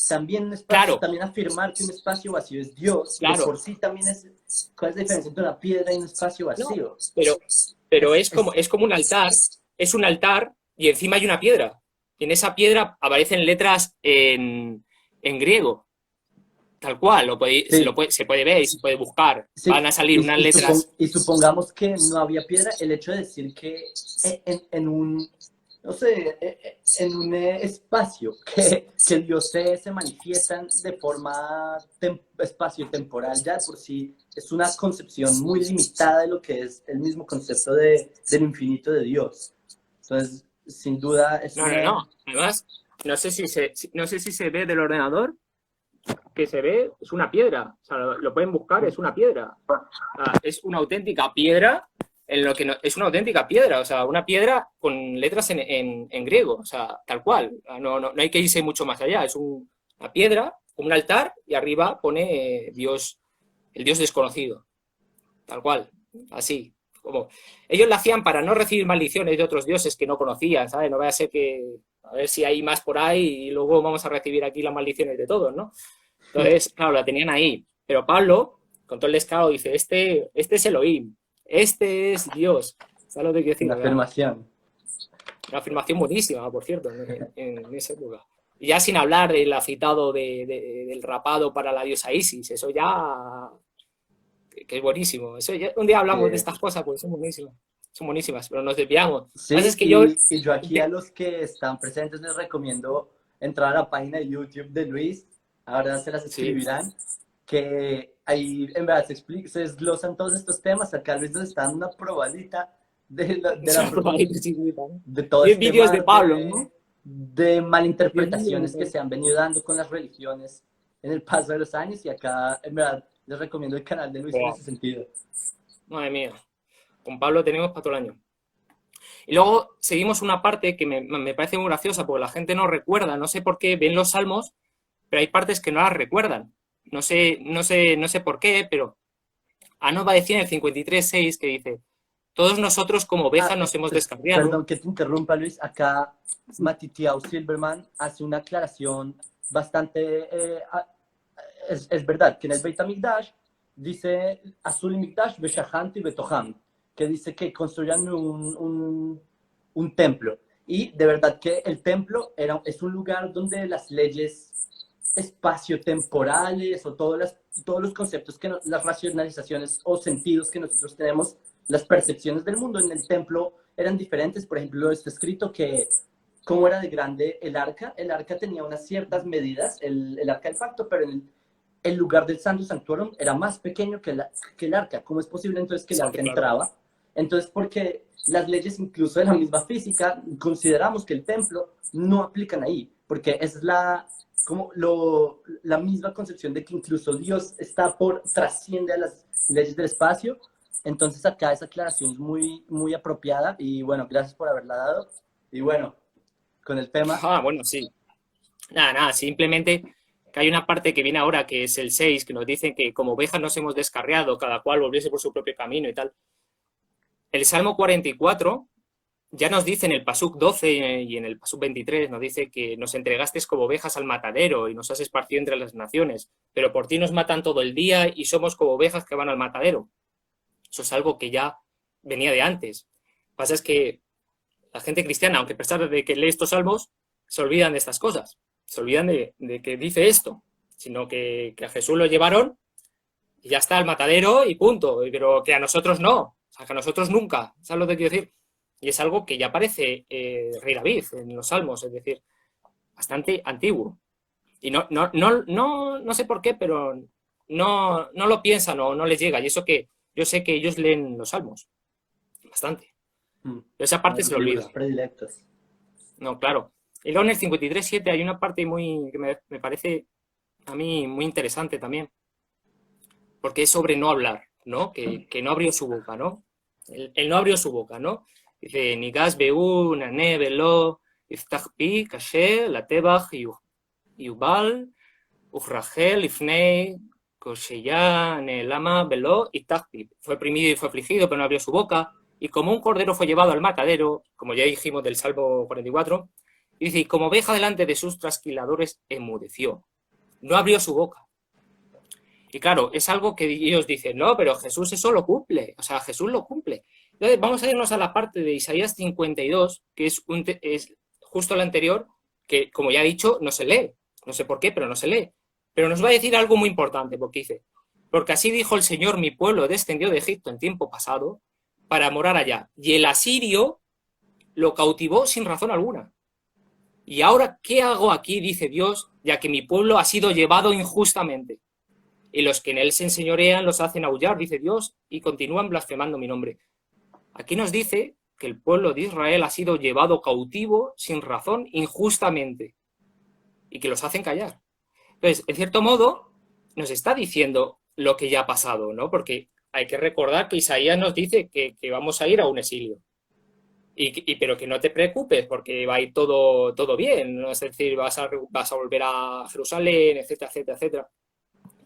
También un espacio, Claro, también afirmar que un espacio vacío es Dios, de claro. por sí también es, ¿cuál es la diferencia entre una piedra y un espacio No, vacío? pero, pero Es, es como es un altar y encima hay una piedra. Y en esa piedra aparecen letras en griego, tal cual, sí, se puede ver y se puede buscar. Van sí, a salir unas letras. y supongamos que no había piedra, el hecho de decir que en un, no sé, en un espacio que Dios se manifiestan de forma espacio-temporal, ya de por sí es una concepción muy limitada de lo que es el mismo concepto del infinito de Dios. Entonces, sin duda, es No, no, una... no. Además, no sé si se ve del ordenador, que se ve, es una piedra. O sea, lo pueden buscar, es una piedra. Es una auténtica piedra en lo que es una auténtica piedra, o sea, una piedra con letras en griego, o sea, tal cual. No hay que irse mucho más allá. Es una piedra, un altar, y arriba pone Dios, el Dios desconocido, tal cual, así. Como ellos lo hacían para no recibir maldiciones de otros dioses que no conocían, ¿sabes? No vaya a ser que, a ver si hay más por ahí y luego vamos a recibir aquí las maldiciones de todos, ¿no? Entonces, claro, la tenían ahí. Pero Pablo, con todo el descaro, dice, este es Elohim, este es Dios. ¿Sabes lo que quiero decir? Una afirmación. Una afirmación buenísima, por cierto, en esa época. Y ya sin hablar del afeitado del rapado para la diosa Isis, eso ya que es buenísimo. Eso ya, un día hablamos de estas cosas, pues son buenísimas, pero nos desviamos. Lo que pasa es Sí, que yo... y yo aquí a los que están presentes les recomiendo entrar a la página de YouTube de Luis, ahora se las Sí, escribirán, que ahí en verdad se desglosan todos estos temas, acá Luis nos está dando una probadita de todo 10 este vídeos de mar Pablo, ¿no? de 10 vídeos de malinterpretaciones que Pablo. se han venido dando con las religiones en el paso de los años y acá en verdad les recomiendo el canal de Luis en Wow. ese sentido. Madre mía, con Pablo tenemos para todo el año. Y luego seguimos una parte que me parece muy graciosa, porque la gente no recuerda, no sé por qué, ven los salmos, pero hay partes que no las recuerdan. No sé por qué, pero Anos va a decir en el 53.6 que dice, todos nosotros como Ah, ovejas nos hemos descarriado. perdón que te interrumpa, Luis. Acá Matitiao Silverman hace una aclaración bastante... es verdad que en el Beit HaMikdash dice Azul Mikdash Beshahanti Betoham, que dice que construyan un templo. Y de verdad que el templo es un lugar donde las leyes espaciotemporales o todos los conceptos, las racionalizaciones o sentidos que nosotros tenemos, las percepciones del mundo en el templo eran diferentes. Por ejemplo, está escrito que cómo era de grande el arca tenía unas ciertas medidas, el arca del pacto, pero el lugar del santo santuario era más pequeño que el arca. ¿Cómo es posible entonces que el Exacto, arca claro. entraba? Entonces, porque las leyes incluso de la misma física, consideramos que el templo no aplican ahí, porque es la misma concepción de que incluso Dios trasciende a las leyes del espacio. Entonces acá esa aclaración es muy, muy apropiada y bueno, gracias por haberla dado. Y bueno, con el tema, Bueno, sí. Nada, simplemente que hay una parte que viene ahora, que es el 6 que nos dicen que como ovejas nos hemos descarriado, cada cual volviese por su propio camino y tal. El Salmo 44 ya nos dice en el Pasuk 12 y en el Pasuk 23, nos dice que nos entregaste como ovejas al matadero y nos has esparcido entre las naciones, pero por ti nos matan todo el día y somos como ovejas que van al matadero. Eso es algo que ya venía de antes. Lo que pasa es que la gente cristiana, aunque a pesar de que lee estos salmos, se olvidan de estas cosas, se olvidan de que dice esto, sino que a Jesús lo llevaron y ya está, el matadero y punto, pero que a nosotros no, o sea, que a nosotros nunca, ¿sabes lo que quiero decir? Y es algo que ya aparece Rey David en los salmos, es decir, bastante antiguo. Y no sé por qué, pero no lo piensan o no les llega. Y eso que yo sé que ellos leen los salmos, bastante. Pero esa parte se lo olvida. Predilectos. No, claro. Y luego en el 53.7 hay una parte que me parece a mí muy interesante también. Porque es sobre no hablar, ¿no? Que no abrió su boca, ¿no? Él no abrió su boca, ¿no? Dice, Nigas Beú, Nane, Velo, Iftach Pi, Kashe, Latebach, Yubal, Ujragel, Ifnei, Kosheya, Nelama, Velo, Iftach Pi. Fue oprimido y fue afligido, pero no abrió su boca. Y como un cordero fue llevado al matadero, como ya dijimos del Salmo 44, y dice, y como oveja delante de sus trasquiladores, enmudeció. No abrió su boca. Y claro, es algo que ellos dicen, no, pero Jesús eso lo cumple, o sea, Jesús lo cumple. Entonces, vamos a irnos a la parte de Isaías 52, que es justo la anterior, que como ya he dicho, no se lee. No sé por qué, pero no se lee. Pero nos va a decir algo muy importante, porque dice, porque así dijo el Señor, mi pueblo descendió de Egipto en tiempo pasado para morar allá. Y el asirio lo cautivó sin razón alguna. Y ahora, ¿qué hago aquí? Dice Dios, ya que mi pueblo ha sido llevado injustamente. Y los que en él se enseñorean los hacen aullar, dice Dios, y continúan blasfemando mi nombre. Aquí nos dice que el pueblo de Israel ha sido llevado cautivo sin razón, injustamente, y que los hacen callar. Entonces, en cierto modo, nos está diciendo lo que ya ha pasado, ¿no? Porque hay que recordar que Isaías nos dice que vamos a ir a un exilio. Pero que no te preocupes, porque va a ir todo bien, ¿no? Es decir, vas a volver a Jerusalén, etcétera, etcétera, etcétera.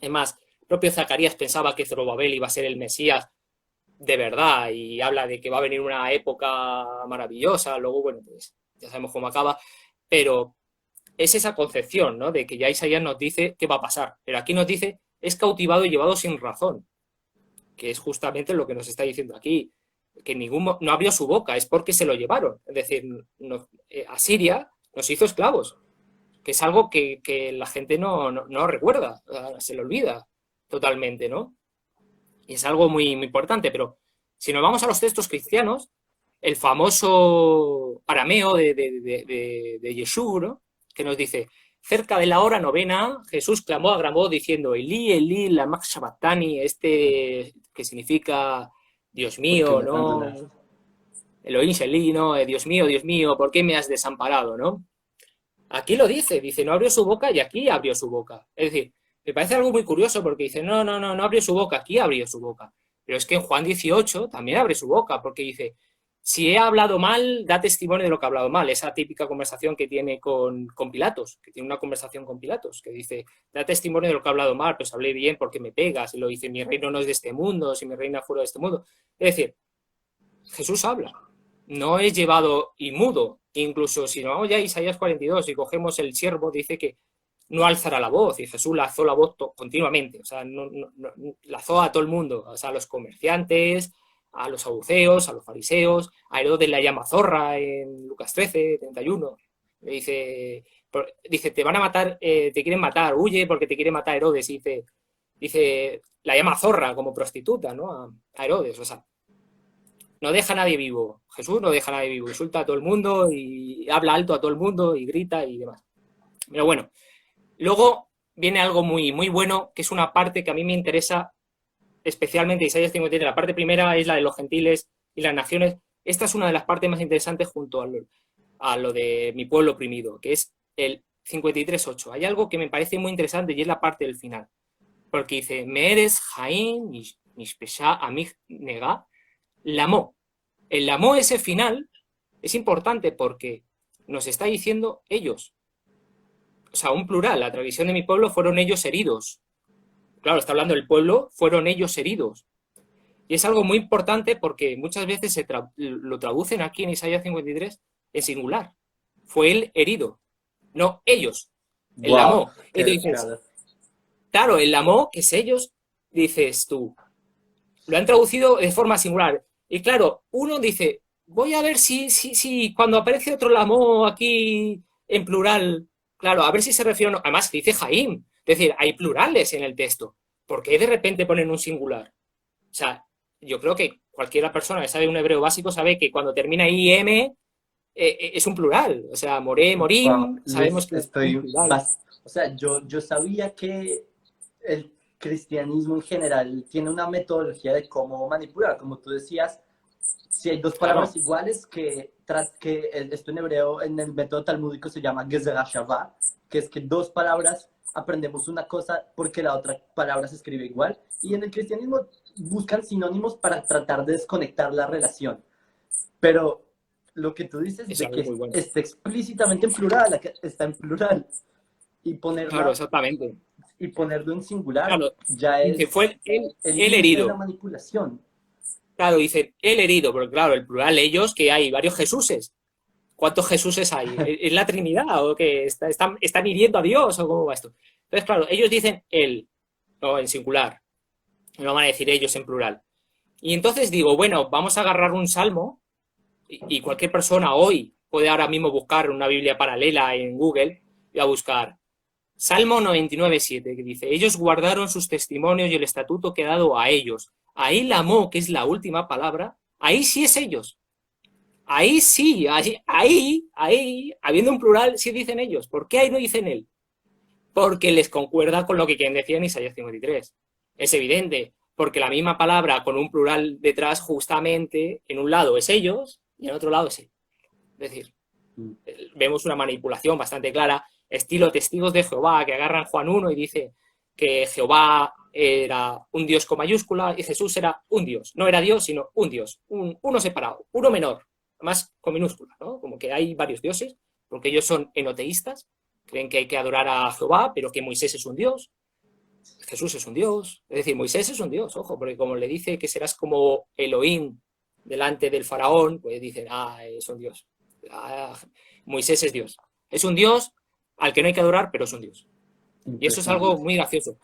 Es más, el propio Zacarías pensaba que Zorobabel iba a ser el Mesías de verdad y habla de que va a venir una época maravillosa, luego, bueno, pues ya sabemos cómo acaba, pero es esa concepción, ¿no? De que ya Isaías nos dice qué va a pasar, pero aquí nos dice es cautivado y llevado sin razón, que es justamente lo que nos está diciendo aquí, que no abrió su boca, es porque se lo llevaron, es decir, Asiria nos hizo esclavos, que es algo que la gente no recuerda, se le olvida totalmente, ¿no? Y es algo muy, muy importante, pero si nos vamos a los textos cristianos, el famoso arameo de Yeshua, ¿no? Que nos dice, cerca de la hora novena, Jesús clamó a gran voz diciendo, Elí, Elí, lama sabachthani, que significa Dios mío, ¿no? Elohim Sheli, ¿no? Dios mío, ¿por qué me has desamparado, no? Aquí lo dice, no abrió su boca y aquí abrió su boca. Es decir, me parece algo muy curioso porque dice, no abrió su boca, aquí abrió su boca. Pero es que en Juan 18 también abre su boca porque dice, si he hablado mal, da testimonio de lo que he hablado mal. Esa típica conversación que tiene con Pilatos, que tiene una conversación con Pilatos, que dice, da testimonio de lo que he hablado mal, pues hablé bien porque me pegas. Y lo dice, mi reino no es de este mundo, si mi reino fuera de este mundo. Es decir, Jesús habla, no es llevado y mudo. Incluso si nos vamos ya a Isaías 42 y cogemos el siervo, dice que no alzará la voz, y Jesús la alzó la voz continuamente, o sea, la alzó a todo el mundo, o sea, a los comerciantes, a los saduceos, a los fariseos, a Herodes la llama zorra en Lucas 13, 31, le dice, te van a matar, te quieren matar, huye porque te quiere matar Herodes, y dice, la llama zorra como prostituta, ¿no? A Herodes, o sea, no deja a nadie vivo. Jesús no deja a nadie vivo. Insulta a todo el mundo y habla alto a todo el mundo y grita y demás. Pero bueno, luego viene algo muy, muy bueno, que es una parte que a mí me interesa especialmente. Isaías 53, la parte primera es la de los gentiles y las naciones. Esta es una de las partes más interesantes junto a lo de mi pueblo oprimido, que es el 53.8. Hay algo que me parece muy interesante y es la parte del final. Porque dice, me eres Jaín, Nishpesha, Amig, Nega, Lamó. El Lamó, ese final, es importante porque nos está diciendo ellos. O sea, un plural. La tradición de mi pueblo fueron ellos heridos. Claro, está hablando del pueblo, fueron ellos heridos. Y es algo muy importante porque muchas veces lo traducen aquí en Isaías 53 en singular. Fue él herido. No, ellos. El Lamó. Y tú dices, claro, el Lamó, que es ellos, dices tú. Lo han traducido de forma singular. Y claro, uno dice, voy a ver si cuando aparece otro Lamó aquí en plural, claro, a ver si se refiere o no. Además, dice Jaim, es decir, hay plurales en el texto. ¿Por qué de repente ponen un singular? O sea, yo creo que cualquier persona que sabe un hebreo básico sabe que cuando termina IM es un plural. O sea, moré, Wow, morim, sabemos Luis, que es un plural. o sea, yo sabía que el cristianismo en general tiene una metodología de cómo manipular, como tú decías, si hay dos palabras Claro, iguales esto en hebreo, en el método talmúdico se llama gezerah shavah, que es que dos palabras aprendemos una cosa porque la otra palabra se escribe igual, y en el cristianismo buscan sinónimos para tratar de desconectar la relación. Pero lo que tú dices es de algo que muy bueno. está explícitamente en plural, está en plural, y Claro, ponerla exactamente. y ponerlo en singular Claro, ya dice, es fue el el límite de la herido. manipulación. Claro, dice el herido, pero claro, el plural ellos, que hay varios Jesuses. ¿Cuántos Jesuses hay? ¿Es la Trinidad o qué? ¿Están hiriendo a Dios o cómo va esto? Entonces, claro, ellos dicen él, o en singular, no van a decir ellos en plural. Y entonces digo, bueno, vamos a agarrar un salmo y cualquier persona hoy puede ahora mismo buscar una Biblia paralela en Google y a buscar Salmo 99:7, que dice, ellos guardaron sus testimonios y el estatuto que he dado a ellos. Ahí la mo, que es la última palabra, ahí sí es ellos. Ahí sí, habiendo un plural, sí dicen ellos. ¿Por qué ahí no dicen él? Porque les concuerda con lo que quieren decir en Isaías 53. Es evidente, porque la misma palabra con un plural detrás, justamente, en un lado es ellos y en otro lado es él. Es decir, vemos una manipulación bastante clara, estilo testigos de Jehová, que agarran Juan 1 y dice que Jehová era un Dios con mayúscula y Jesús era un Dios. No era Dios, sino un Dios, uno separado, uno menor, además con minúscula, ¿no? Como que hay varios dioses, porque ellos son enoteístas, creen que hay que adorar a Jehová, pero que Moisés es un Dios, Jesús es un Dios, es decir, Moisés es un Dios, ojo, porque como le dice que serás como Elohim delante del faraón, pues dicen, es un Dios. Ah, Moisés es Dios. Es un Dios al que no hay que adorar, pero es un Dios. Y eso es algo Impresionante. muy gracioso.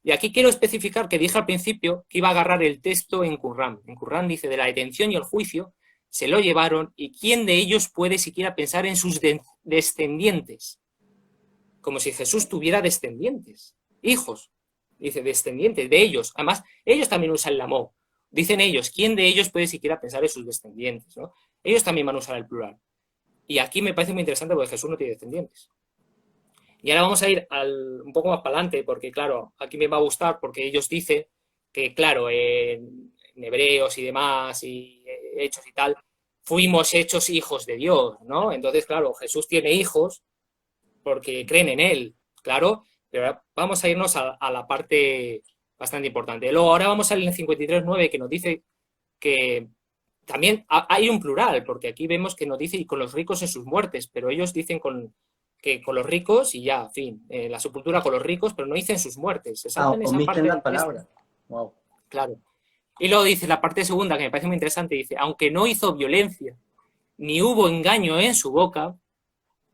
Y aquí quiero especificar que dije al principio que iba a agarrar el texto en Qur'án. En Qur'án dice, de la detención y el juicio se lo llevaron y quién de ellos puede siquiera pensar en sus descendientes. Como si Jesús tuviera descendientes, hijos. Dice, descendientes de ellos. Además, ellos también usan la mo. Dicen ellos, ¿quién de ellos puede siquiera pensar en sus descendientes? ¿No? Ellos también van a usar el plural. Y aquí me parece muy interesante porque Jesús no tiene descendientes. Y ahora vamos a ir un poco más para adelante, porque claro, aquí me va a gustar porque ellos dicen que, claro, en Hebreos y demás, y Hechos y tal, fuimos hechos hijos de Dios, ¿no? Entonces, claro, Jesús tiene hijos porque creen en él, claro, pero vamos a irnos a la parte bastante importante. Luego, ahora vamos al 53:9 que nos dice que también hay un plural, porque aquí vemos que nos dice y con los ricos en sus muertes, pero ellos dicen que con los ricos y ya, fin, la sepultura con los ricos, pero no dicen sus muertes, se saltan esa Omiten parte la del texto, palabra. Wow. claro. Y luego dice la parte segunda, que me parece muy interesante, dice, aunque no hizo violencia, ni hubo engaño en su boca,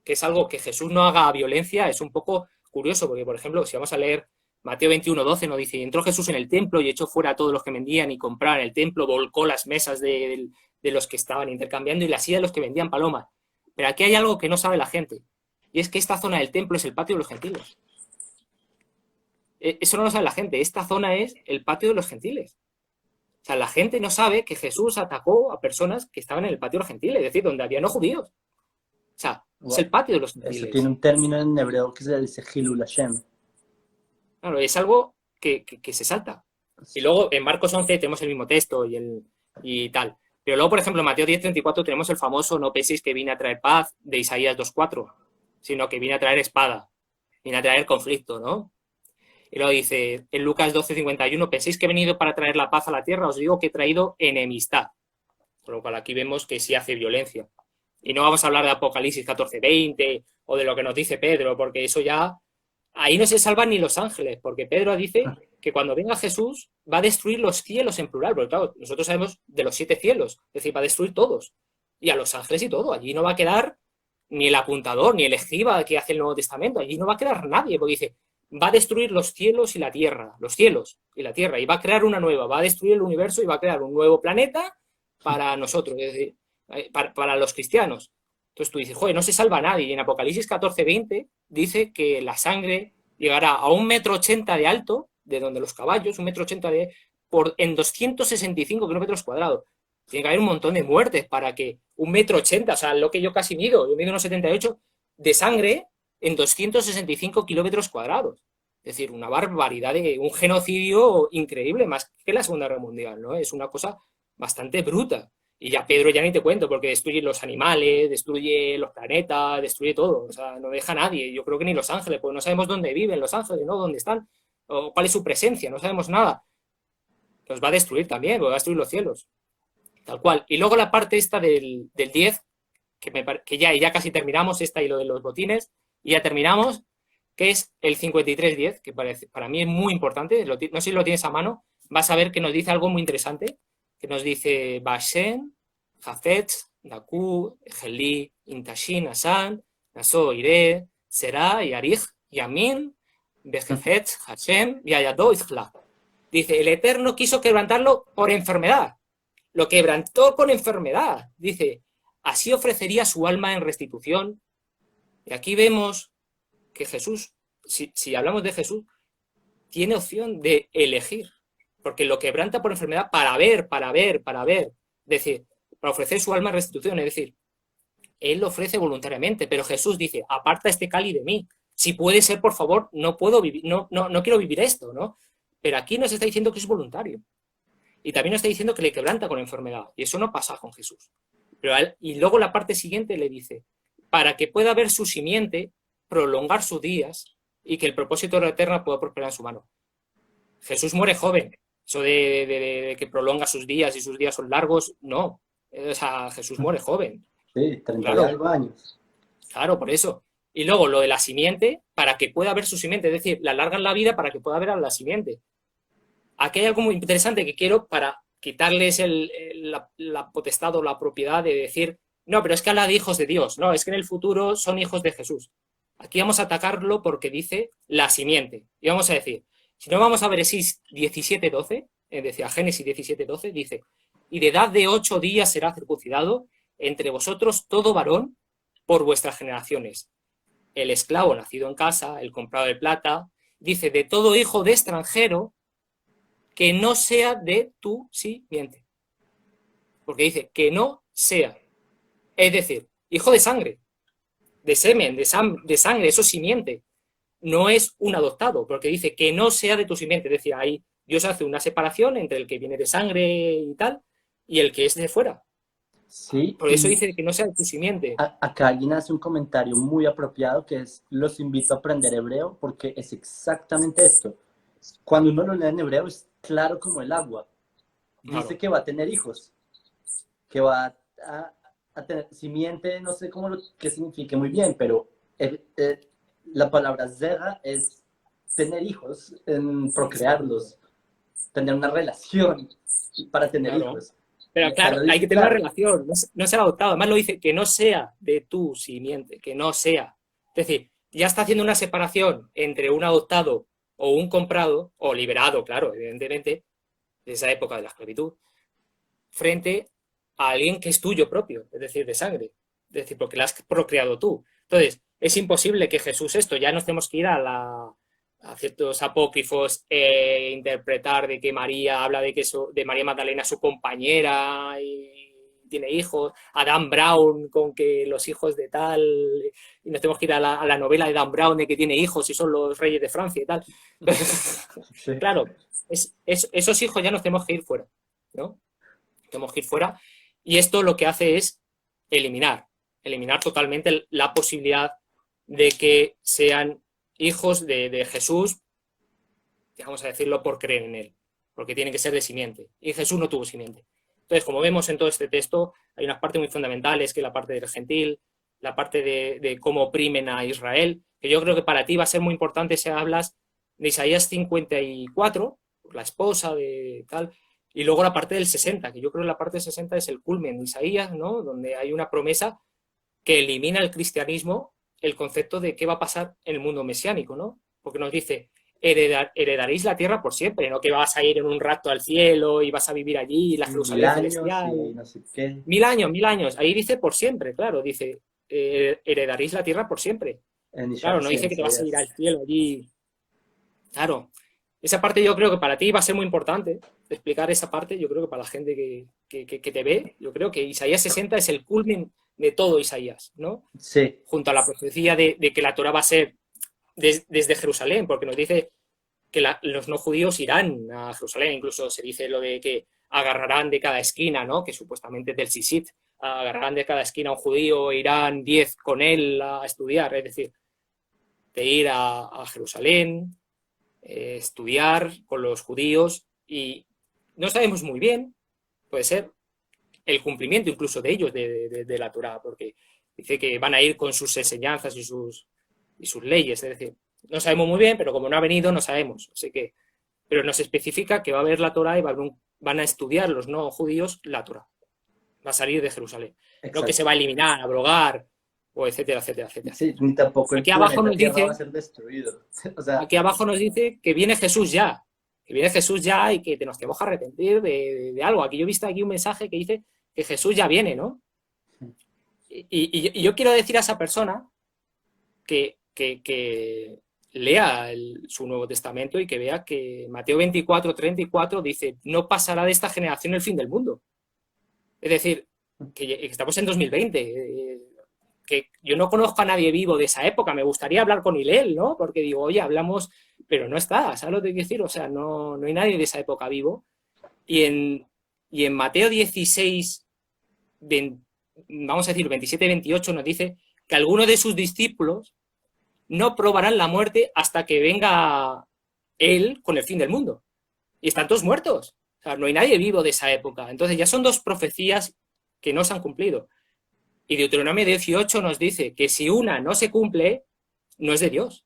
que es algo que Jesús no haga violencia, es un poco curioso, porque, por ejemplo, si vamos a leer Mateo 21:12, nos dice, entró Jesús en el templo y echó fuera a todos los que vendían y compraban en el templo, volcó las mesas de los que estaban intercambiando y las sillas de los que vendían palomas. Pero aquí hay algo que no sabe la gente, y es que esta zona del templo es el patio de los gentiles. Eso no lo sabe la gente, esta zona es el patio de los gentiles. O sea, la gente no sabe que Jesús atacó a personas que estaban en el patio de los gentiles, es decir, donde había no judíos. O sea, es Wow. el patio de los Eso tiene gentiles. un término en hebreo que se dice Hilul Hashem. Claro, es algo que se salta. Y luego en Marcos 11 tenemos el mismo texto y tal. Pero luego, por ejemplo, en Mateo 10:34 tenemos el famoso no penséis que vine a traer paz de Isaías 2:4, sino que vine a traer espada, vine a traer conflicto, ¿no? Y luego dice en Lucas 12:51, penséis que he venido para traer la paz a la tierra, os digo que he traído enemistad. Con lo cual aquí vemos que sí hace violencia. Y no vamos a hablar de Apocalipsis 14:20 o de lo que nos dice Pedro, porque eso ya ahí no se salvan ni los ángeles, porque Pedro dice que cuando venga Jesús va a destruir los cielos en plural, porque claro, nosotros sabemos de los 7 cielos, es decir, va a destruir todos, y a los ángeles y todo, allí no va a quedar ni el apuntador, ni el escriba que hace el Nuevo Testamento, allí no va a quedar nadie, porque dice, va a destruir los cielos y la tierra, los cielos y la tierra, y va a crear una nueva, va a destruir el universo y va a crear un nuevo planeta para nosotros, es decir, para los cristianos. Entonces tú dices, joder, no se salva nadie. Y en Apocalipsis 14:20 dice que la sangre llegará a 1,80 m de alto, de donde los caballos, 1,80 m en 265 kilómetros cuadrados. Tiene que haber un montón de muertes para que 1,80 m, o sea, lo que yo casi mido, yo mido 1,78 m, de sangre en 265 kilómetros cuadrados. Es decir, una barbaridad, un genocidio increíble, más que la Segunda Guerra Mundial, ¿no? Es una cosa bastante bruta. Y ya Pedro ya ni te cuento, porque destruye los animales, destruye los planetas, destruye todo. O sea, no deja a nadie. Yo creo que ni los ángeles, porque no sabemos dónde viven los ángeles, ¿no? ¿Dónde están? O cuál es su presencia, no sabemos nada. Los va a destruir también, porque va a destruir los cielos. Tal cual. Y luego la parte esta del 10, que ya casi terminamos, esta y lo de los botines, y ya terminamos, que es el 53:10, que para mí es muy importante. No sé si lo tienes a mano, vas a ver que nos dice algo muy interesante, que nos dice Bashen, Jafetz, Daku, Gelí, Intashin, Asan, Naso, Ire, Será, Yarij, Yamin, Bejefetz, Hashem, Yayado, Izhla. Dice, el Eterno quiso quebrantarlo por enfermedad. Lo quebrantó con enfermedad. Dice, así ofrecería su alma en restitución. Y aquí vemos que Jesús, si hablamos de Jesús, tiene opción de elegir, porque lo quebranta por enfermedad para ver, es decir, para ofrecer su alma en restitución, es decir, Él lo ofrece voluntariamente, pero Jesús dice, aparta este cáliz de mí, si puede ser, por favor, no puedo vivir, no quiero vivir esto, ¿no? Pero aquí nos está diciendo que es voluntario, y también nos está diciendo que le quebranta con enfermedad, y eso no pasa con Jesús. Y luego la parte siguiente le dice, para que pueda ver su simiente, prolongar sus días, y que el propósito de la eterna pueda prosperar en su mano. Jesús muere joven. Eso de que prolonga sus días y sus días son largos, no. O sea, Jesús muere joven. Sí, 30 claro, y algo años. Claro, por eso. Y luego lo de la simiente, para que pueda ver su simiente, es decir, le alargan la vida para que pueda ver a la simiente. Aquí hay algo muy interesante que quiero para quitarles la potestad o la propiedad de decir, no, pero es que habla de hijos de Dios. No, es que en el futuro son hijos de Jesús. Aquí vamos a atacarlo porque dice la simiente. Y vamos a decir, si no vamos a Bereshit 17:12, es decir, a Génesis 17:12, dice, y de edad de 8 días será circuncidado entre vosotros todo varón por vuestras generaciones. El esclavo nacido en casa, el comprado de plata, dice, de todo hijo de extranjero que no sea de tu simiente. Porque dice, que no sea. Es decir, hijo de sangre, de semen, de sangre, eso es simiente. No es un adoptado, porque dice que no sea de tu simiente. Es decir, ahí Dios hace una separación entre el que viene de sangre y tal, y el que es de fuera. Sí, Por eso dice que no sea de tu simiente. Acá alguien hace un comentario muy apropiado que es, los invito a aprender hebreo porque es exactamente esto. Cuando uno lo lee en hebreo es claro como el agua. Dice Claro. que va a tener hijos, que va a tener simiente, no sé qué signifique muy bien, pero la palabra zera es tener hijos, procrearlos, tener una relación para tener Claro. hijos. Pero claro, hay que tener una relación, no ser adoptado. Además lo dice, que no sea de tu simiente, que no sea. Es decir, ya está haciendo una separación entre un adoptado o un comprado, o liberado, claro, evidentemente, de esa época de la esclavitud, frente a alguien que es tuyo propio, es decir, de sangre. Es decir, porque la has procreado tú. Entonces, es imposible que Jesús esto, ya nos tenemos que ir a ciertos apócrifos, interpretar de que María habla de María Magdalena, su compañera, y tiene hijos, a Dan Brown con que los hijos de tal, y nos tenemos que ir a la novela de Dan Brown de que tiene hijos y son los reyes de Francia y tal. Sí. Claro, esos hijos ya nos tenemos que ir fuera, ¿no? Tenemos que ir fuera, y esto lo que hace es eliminar totalmente la posibilidad de que sean hijos de Jesús, vamos a decirlo, por creer en él, porque tiene que ser de simiente, y Jesús no tuvo simiente. Entonces, como vemos en todo este texto, hay unas partes muy fundamentales, que es la parte del gentil, la parte de cómo oprimen a Israel, que yo creo que para ti va a ser muy importante si hablas de Isaías 54, la esposa de tal, y luego la parte del 60, que yo creo que la parte del 60 es el culmen de Isaías, ¿no? Donde hay una promesa que elimina el cristianismo, el concepto de qué va a pasar en el mundo mesiánico, ¿no? Porque nos dice, heredaréis la tierra por siempre, no que vas a ir en un rato al cielo y vas a vivir allí, la 1000 Jerusalén años celestial. y no sé qué. 1000 años, 1000 años. Ahí dice por siempre, claro, dice, heredaréis la tierra por siempre. En Claro, Isaías, no sí, dice en que te vas a ir al Isaías. cielo allí. Claro, esa parte yo creo que para ti va a ser muy importante, explicar esa parte, yo creo que para la gente que te ve, yo creo que Isaías 60 es el culmen de todo Isaías, ¿no? Sí, Junto a la profecía de que la Torah va a ser desde Jerusalén, porque nos dice que los no judíos irán a Jerusalén, incluso se dice lo de que agarrarán de cada esquina, ¿no? Que supuestamente es del Sisit, agarrarán de cada esquina a un judío, irán 10 con él a estudiar, es decir, de ir a Jerusalén, estudiar con los judíos y no sabemos muy bien, puede ser el cumplimiento incluso de ellos, de la Torah, porque dice que van a ir con sus enseñanzas y sus leyes, es decir, no sabemos muy bien, pero como no ha venido, no sabemos, así que, pero nos especifica que va a haber la Torah y van a estudiar los no judíos la Torah, va a salir de Jerusalén, no que se exacto. va a eliminar, abrogar, o etcétera, etcétera, etcétera, Sí, etcétera. ni tampoco el Aquí abajo planeta nos Tierra va a dice ser destruido. O sea, Aquí abajo nos dice que viene Jesús ya, que viene Jesús ya y que nos tenemos que arrepentir de algo. Aquí yo he visto aquí un mensaje que dice que Jesús ya viene, ¿no? Y yo quiero decir a esa persona que lea su Nuevo Testamento y que vea que Mateo 24:34 dice, no pasará de esta generación el fin del mundo. Es decir, que estamos en 2020, que yo no conozco a nadie vivo de esa época, me gustaría hablar con Hilel, ¿no? Porque digo, oye, hablamos, pero no está, ¿sabes lo que quiero decir? O sea, no hay nadie de esa época vivo. Y en Mateo 16, 20, vamos a decir 27-28, nos dice que algunos de sus discípulos no probarán la muerte hasta que venga él con el fin del mundo. Y están todos muertos. O sea, no hay nadie vivo de esa época. Entonces ya son dos profecías que no se han cumplido. Y Deuteronomio 18 nos dice que si una no se cumple, no es de Dios.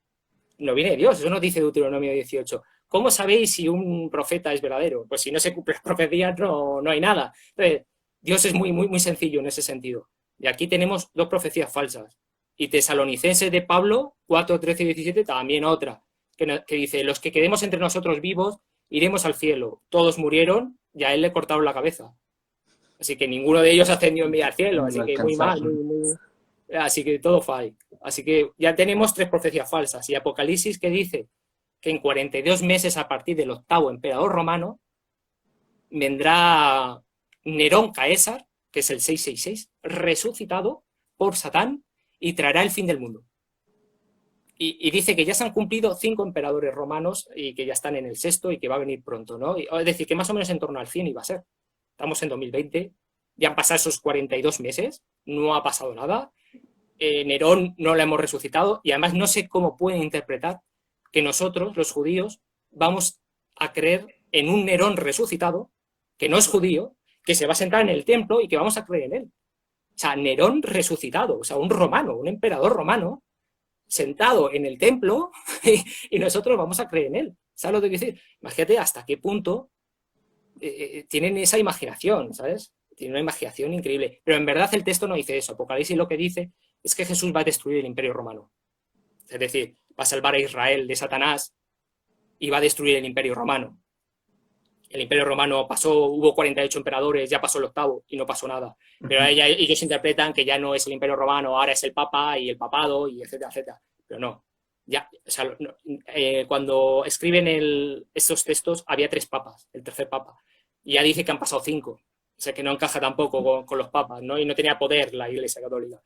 No viene de Dios. Eso nos dice Deuteronomio 18. ¿Cómo sabéis si un profeta es verdadero? Pues si no se cumplen las profecías, no hay nada. Entonces, Dios es muy, muy, muy sencillo en ese sentido. Y aquí tenemos dos profecías falsas. Y Tesalonicenses de Pablo, 4, 13 y 17, también otra, que dice, los que quedemos entre nosotros vivos, iremos al cielo. Todos murieron y a él le cortaron la cabeza. Así que ninguno de ellos ascendió en vida al cielo, no así que muy mal, alcanzaron. así que todo falla. Así que ya tenemos tres profecías falsas. Y Apocalipsis que dice que en 42 meses a partir del octavo emperador romano vendrá Nerón Caésar, que es el 666, resucitado por Satán y traerá el fin del mundo. Y dice que ya se han cumplido 5 emperadores romanos y que ya están en el sexto y que va a venir pronto, ¿no? Es decir, que más o menos en torno al 100 iba a ser. Estamos en 2020, ya han pasado esos 42 meses, no ha pasado nada, Nerón no lo hemos resucitado y además no sé cómo pueden interpretar que nosotros, los judíos, vamos a creer en un Nerón resucitado, que no es judío, que se va a sentar en el templo y que vamos a creer en él. O sea, Nerón resucitado, o sea, un romano, un emperador romano, sentado en el templo y nosotros vamos a creer en él. ¿Sabes lo que quiero decir? Imagínate hasta qué punto tienen esa imaginación, ¿sabes? Tienen una imaginación increíble. Pero en verdad el texto no dice eso. Apocalipsis lo que dice es que Jesús va a destruir el imperio romano. Es decir, va a salvar a Israel de Satanás y va a destruir el imperio romano. El imperio romano pasó, hubo 48 emperadores, ya pasó el octavo y no pasó nada. Pero ellos interpretan que ya no es el imperio romano, ahora es el papa y el papado y etcétera, etcétera. Pero no. Ya, o sea, cuando escriben estos textos había 3 papas, el tercer papa. Y ya dice que han pasado 5. O sea que no encaja tampoco con los papas, ¿no? Y no tenía poder la Iglesia Católica.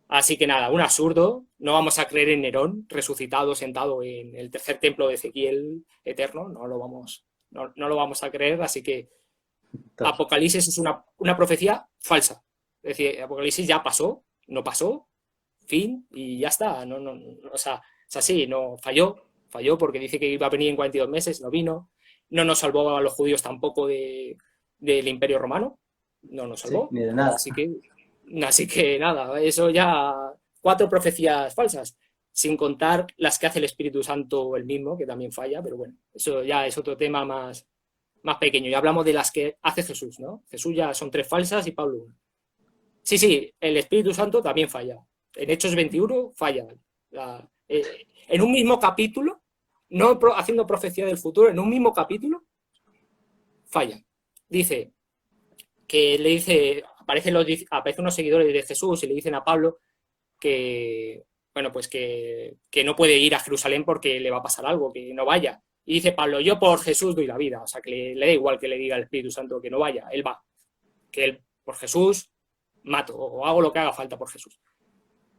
Así que nada, un absurdo. No vamos a creer en Nerón resucitado, sentado en el tercer templo de Ezequiel eterno. No lo vamos a creer. Así que Apocalipsis es una profecía falsa. Es decir, Apocalipsis ya pasó, no pasó, fin, y ya está. O sea, es así, no falló porque dice que iba a venir en 42 meses, no vino. No nos salvó a los judíos tampoco del Imperio Romano, no nos Sí, salvó. ni de nada. Así que nada, eso ya 4 profecías falsas, sin contar las que hace el Espíritu Santo el mismo, que también falla, pero bueno, eso ya es otro tema más pequeño. Y hablamos de las que hace Jesús, ¿no? Jesús ya son 3 falsas y Pablo 1. Sí, el Espíritu Santo también falla. En Hechos 21 falla. En un mismo capítulo haciendo profecía del futuro, en un mismo capítulo, fallan. Dice que le dice, aparecen unos seguidores de Jesús y le dicen a Pablo que, bueno, pues que no puede ir a Jerusalén porque le va a pasar algo, que no vaya. Y dice Pablo, yo por Jesús doy la vida. O sea, que le da igual que le diga al Espíritu Santo que no vaya, él va. Que él, por Jesús, mato o hago lo que haga falta por Jesús.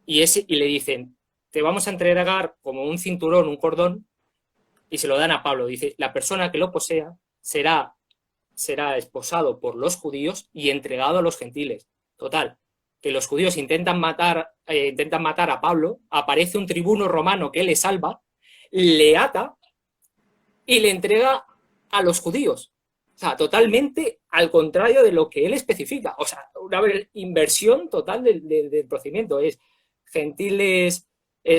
Y le dicen, te vamos a entregar como un cinturón, un cordón, y se lo dan a Pablo. Dice, la persona que lo posea será esposado por los judíos y entregado a los gentiles. Total, que los judíos intentan matar a Pablo, aparece un tribuno romano que le salva, le ata y le entrega a los judíos. O sea, totalmente al contrario de lo que él especifica. O sea, una inversión total del procedimiento. Es gentiles,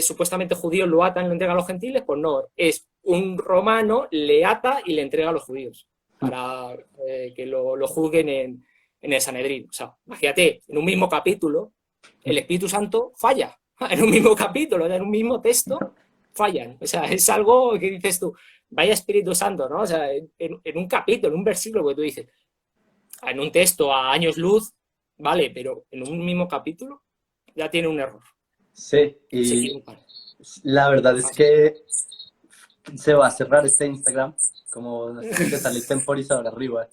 supuestamente judíos lo atan y lo entregan a los gentiles, pues no, es un romano, le ata y le entrega a los judíos para que lo juzguen en el Sanedrín. O sea, imagínate, en un mismo capítulo, el Espíritu Santo falla. En un mismo capítulo, en un mismo texto, fallan. O sea, es algo que dices tú, vaya Espíritu Santo, ¿no? O sea, en un capítulo, en un versículo que tú dices, en un texto a años luz, vale, pero en un mismo capítulo ya tiene un error. Sí, y la verdad es que se va a cerrar este Instagram, como te sale el temporizador arriba.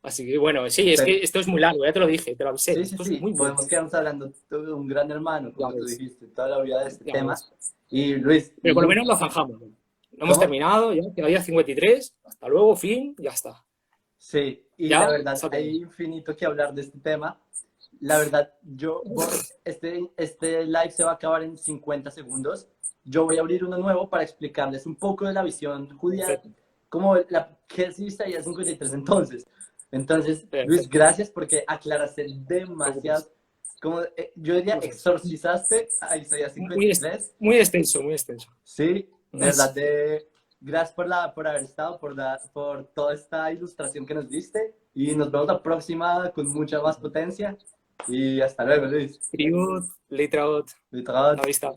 Así que bueno, sí, es que esto es muy largo, ya te lo dije, te lo avisé. Sí, Esto es muy podemos quedarnos hablando de un gran hermano, como tú dijiste, toda la vida de este tema. Ves. Y Luis... Pero por lo menos lo zanjamos. No hemos terminado, ya quedaría 53, hasta luego, fin, ya está. Sí, y ¿Ya? la verdad, hay infinito que hablar de este tema. La verdad, este live se va a acabar en 50 segundos. Yo voy a abrir uno nuevo para explicarles un poco de la visión judía, como que es Isaías 53 entonces. Entonces, Luis, gracias porque aclaraste demasiado, como yo diría, exorcizaste a Isaías 53. Muy extenso, muy extenso. Sí, de verdad, gracias por haber estado, por toda esta ilustración que nos diste. Y nos vemos la próxima con mucha más potencia. Y hasta luego, Luis. Triut, Litraut, Litraut. la vista.